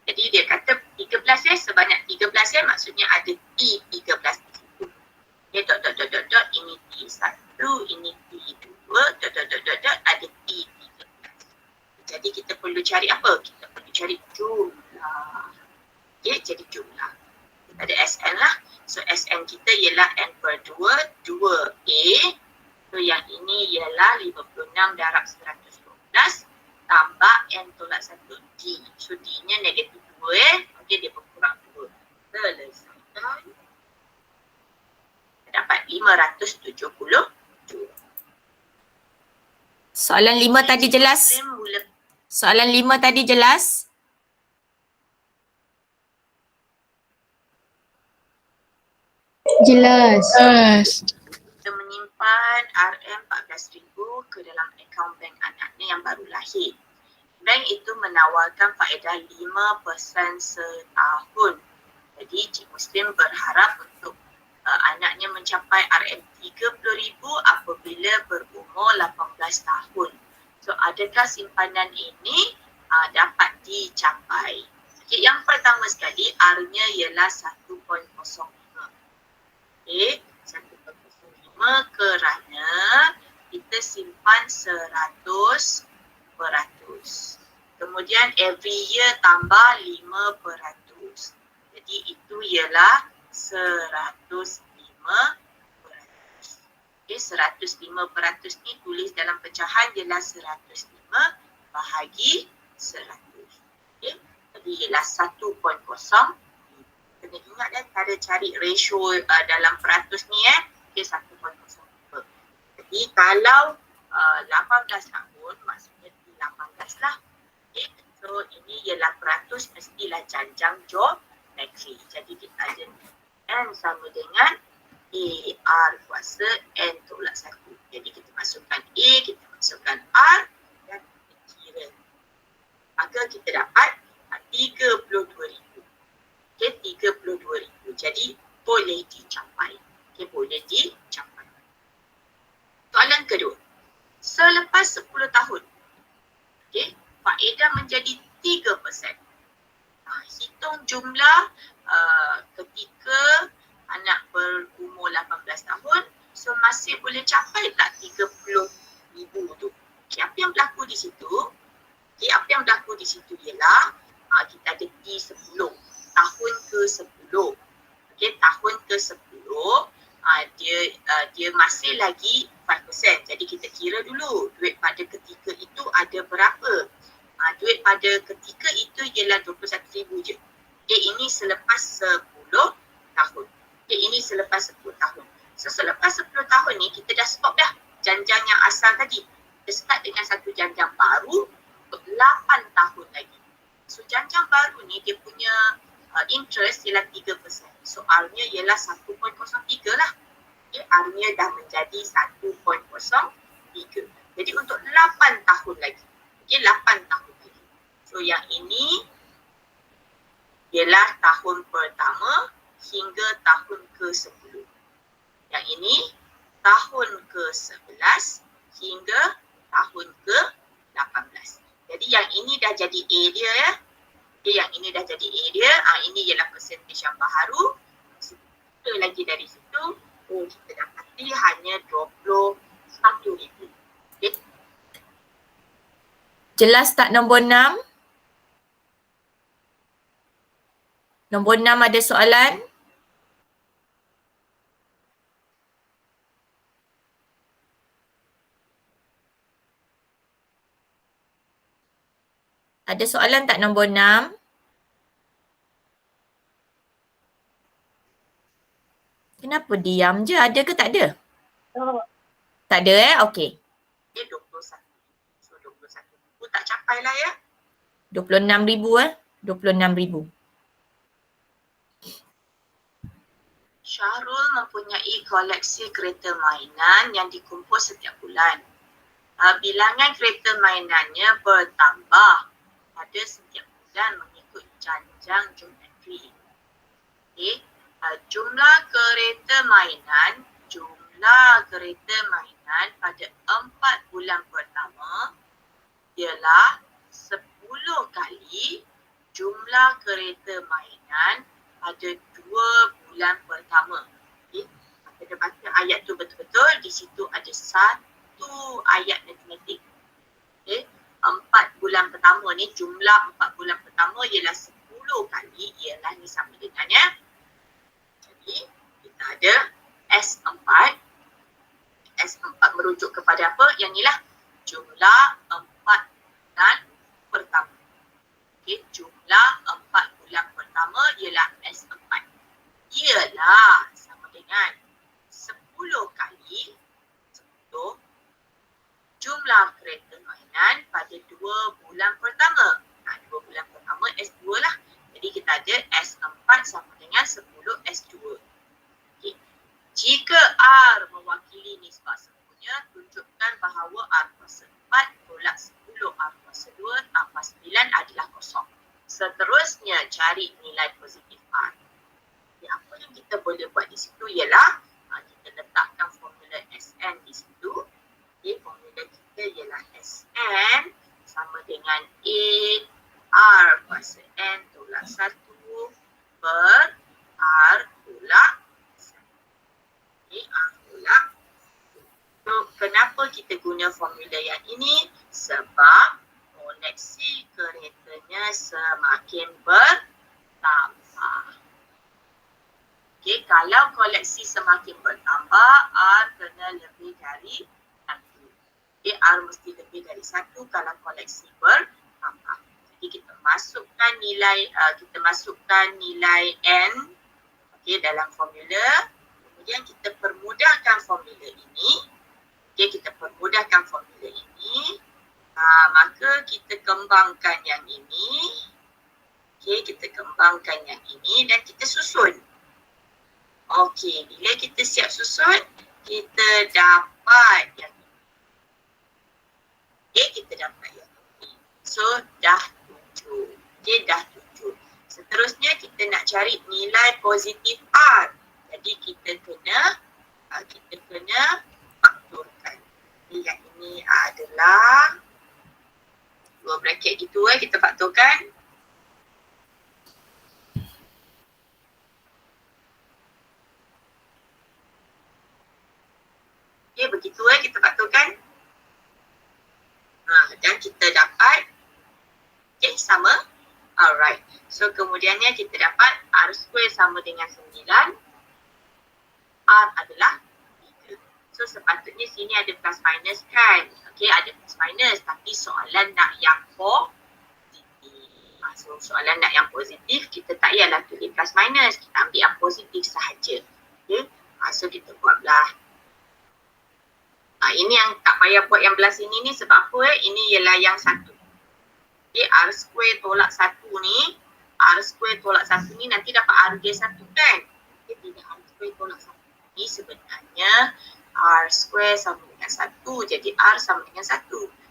jadi dia kata 13 sebanyak 13 maksudnya ada T13 di situ. Dia dot ini T1, ini T2, ada T13. Jadi kita perlu cari apa? Kita perlu cari jumlah. Okey, jadi jumlah. Kita ada SN lah. So SN kita ialah N per 2, 2A. So yang ini ialah 56 darab 112 tambah N tolak 1D. So D-nya negatif 2 Okey, dia berkurang 2. Selesaikan. Dapat 572. Soalan 5 tadi jelas? Soalan 5 tadi jelas? Jelas. Kita menyimpan RM14,000 ke dalam akaun bank anaknya yang baru lahir. Bank itu menawarkan faedah 5% setahun. Jadi Cik Muslim berharap untuk anaknya mencapai RM30,000 apabila berumur 18 tahun. So adakah simpanan ini dapat dicapai? Okay, yang pertama sekali R-nya ialah 1.05. Okay, 1.05 kerana kita simpan 100%. Kemudian every year tambah 5%. Jadi itu ialah 105%. Okay, 105% ni tulis dalam pecahan ialah 105 bahagi 100. Okay, jadi ialah 1.0. Kena ingat cara cari ratio dalam peratus ni Okay, 1.05. Jadi kalau 18 tahun maksudnya 18 lah. Okay, so ini ialah peratus mestilah janjang geometri. Jadi kita ada N sama dengan AR kuasa N tolak 1. Jadi kita masukkan A, kita masukkan R dan kita kira. Maka kita dapat 32,000. Okay, 32,000. Jadi boleh dicapai. Okay, boleh dicapai. Soalan kedua. Selepas 10 tahun, okay, faedah menjadi 3%. Hitung jumlah ketika anak berumur 18 tahun, so masih boleh capai tak 30,000 tu. Okay, apa yang berlaku di situ? Okay, apa yang berlaku di situ ialah kita ada T10, tahun ke-10. Okay, tahun ke-10 dia masih lagi 5%. Jadi kita kira dulu duit pada ketika itu ada berapa. Duit pada ketika itu ialah 21,000 je. Okay, ini selepas 10 tahun. Okay, ini selepas 10 tahun. So selepas 10 tahun ni kita dah stop dah janjang yang asal tadi. Kita start dengan satu janjang baru untuk 8 tahun lagi. So janjang baru ni dia punya interest ialah 3%. So R-nya ialah 1.03 lah. Okay, R-nya dah menjadi 1.03. Jadi untuk 8 tahun lagi. Okay, 8 tahun lagi. So yang ini ialah tahun pertama hingga tahun ke-10. Yang ini tahun ke-11 hingga tahun ke-18. Jadi yang ini dah jadi area ya. Okay, yang ini dah jadi area. Ini ialah percentage yang baru. Kita lagi dari situ. Kita dapati hanya 21,000. Okay. Jelas tak nombor 6? Nombor 6 ada soalan? Ada soalan tak nombor 6? Kenapa diam je? Ada ke tak ada? Tak ada okey. Dia 21. So 21,000 tak capai lah ya. 26,000 26,000. Syahrul mempunyai koleksi kereta mainan yang dikumpul setiap bulan. Bilangan kereta mainannya bertambah pada setiap bulan mengikut jenjang geometri. Okay. Jumlah kereta mainan pada 4 bulan pertama ialah 10 kali jumlah kereta mainan pada 2 bulan pertama. Okay. Kita baca ayat tu betul-betul, di situ ada satu ayat matematik. Okay. 4 bulan pertama ni, jumlah 4 bulan pertama ialah 10 kali, ialah ni sama dengan ya. Jadi kita ada S4. S4 merujuk kepada apa? Yang inilah jumlah 4 bulan pertama. Okay. Jumlah 4 bulan pertama ialah S4. Ialah sama dengan 10 kali 10 jumlah kereta mainan pada 2 bulan pertama. 2 bulan pertama S2 lah. Jadi kita ada S4 sama dengan 10 S2. Okay. Jika R mewakili nisbah sempurna, tunjukkan bahawa R kuasa 4 tolak 10 R kuasa 2 tambah 9 adalah kosong. Seterusnya cari nilai positif R. Apa yang kita boleh buat di situ ialah kita letakkan formula Sn di situ. Okay, formula kita ialah Sn sama dengan A R kuasa N tolak 1 per R tolak 1. Okay, R tolak 1. So, kenapa kita guna formula yang ini? Sebab koleksi keretanya semakin bertambah. Okay, kalau koleksi semakin bertambah, R kena lebih dari 1. Okay, R mesti lebih dari 1 kalau koleksi bertambah. Jadi kita masukkan nilai N dalam formula. Kemudian kita permudahkan formula ini. Okay, kita permudahkan formula ini. Maka kita kembangkan yang ini. Okay, kita kembangkan yang ini dan kita susun. Okey, bila kita siap susun, kita dapat yang ini. Okey, kita dapat yang ini. So, dah 7. Okey, dah 7. Seterusnya, kita nak cari nilai positif R. Jadi, kita kena fakturkan. Yang ini adalah 2 bracket gitu kita fakturkan. Okay, begitu kita fakturkan. Dan kita dapat sama. Alright. So kemudiannya kita dapat R square sama dengan 9. R adalah 3. So sepatutnya sini ada plus minus kan. Okay, ada plus minus. Tapi soalan nak yang positif. So soalan nak yang positif, kita tak payahlah tulis plus minus. Kita ambil yang positif sahaja. Okay. So kita buatlah. Ini yang tak payah buat yang belah sini ni sebab apa? Ini ialah yang 1. Okay, R square tolak 1 ni. R square tolak 1 ni nanti dapat R dia 1 kan? Okay, tidak R square tolak 1 ni sebenarnya R square sama dengan 1. Jadi R sama dengan 1.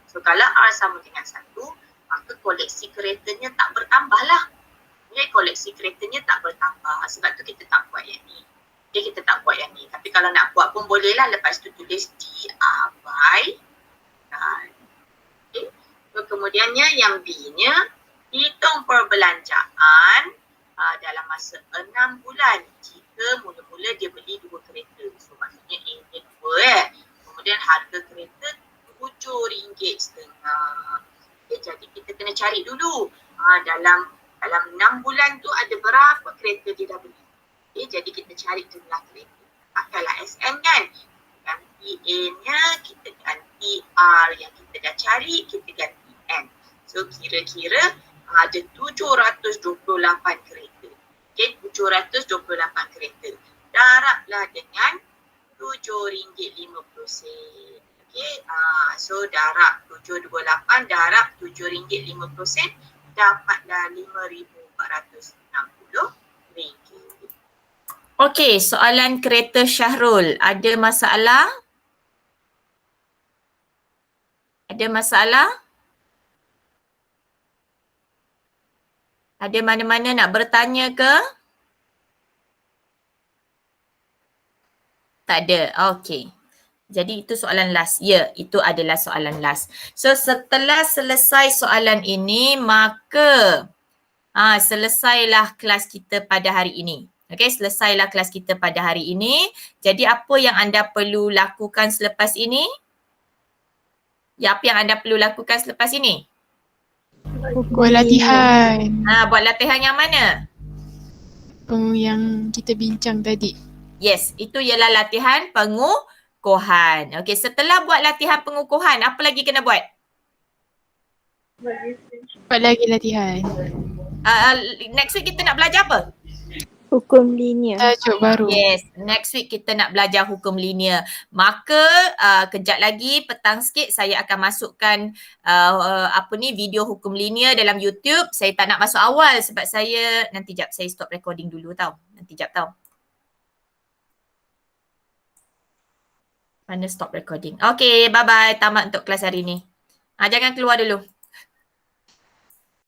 So kalau R sama dengan 1, maka koleksi keretanya tak bertambah lah. Okay, koleksi keretanya tak bertambah. Sebab tu kita tak buat yang ni. Okay, kita tak buat yang ni. Tapi kalau nak buat pun boleh lah. Lepas tu tulis DR by kan. Okay. So, kemudiannya yang B-nya, hitung perbelanjaan dalam masa 6 bulan. Jika mula-mula dia beli 2 kereta. So maksudnya A-nya 2 Kemudian harga kereta RM7.50. Okay, jadi kita kena cari dulu. Dalam 6 bulan tu ada berapa kereta dia dah beli. Okay, jadi kita cari jumlah kereta. Pakailah SN kan. Ganti A-nya, kita ganti R yang kita dah cari, kita ganti N. So kira-kira ada 728 kereta. Okay, 728 kereta. Darablah dengan RM7.50. Okay, so darab 728, darab RM7.50, dapatlah RM5,460. Okey, soalan kereta Syahrul. Ada masalah? Ada masalah? Ada mana-mana nak bertanya ke? Tak ada. Okey. Jadi itu soalan last. Ya, itu adalah soalan last. So setelah selesai soalan ini, maka selesailah kelas kita pada hari ini. Okey, selesailah kelas kita pada hari ini. Jadi apa yang anda perlu lakukan selepas ini? Ya, apa yang anda perlu lakukan selepas ini? Buat latihan. Buat latihan yang mana? Yang kita bincang tadi. Yes, itu ialah latihan pengukuhan. Okey, setelah buat latihan pengukuhan, apa lagi kena buat? Buat lagi latihan. Next week kita nak belajar apa? Hukum linear. Tajuk baru. Yes, next week kita nak belajar hukum linear. Maka kejap lagi petang sikit saya akan masukkan video hukum linear dalam YouTube. Saya tak nak masuk awal sebab saya nanti jap saya stop recording dulu tau. Nanti jap tau. Mana stop recording. Okay, bye-bye. Tamat untuk kelas hari ni. Jangan keluar dulu.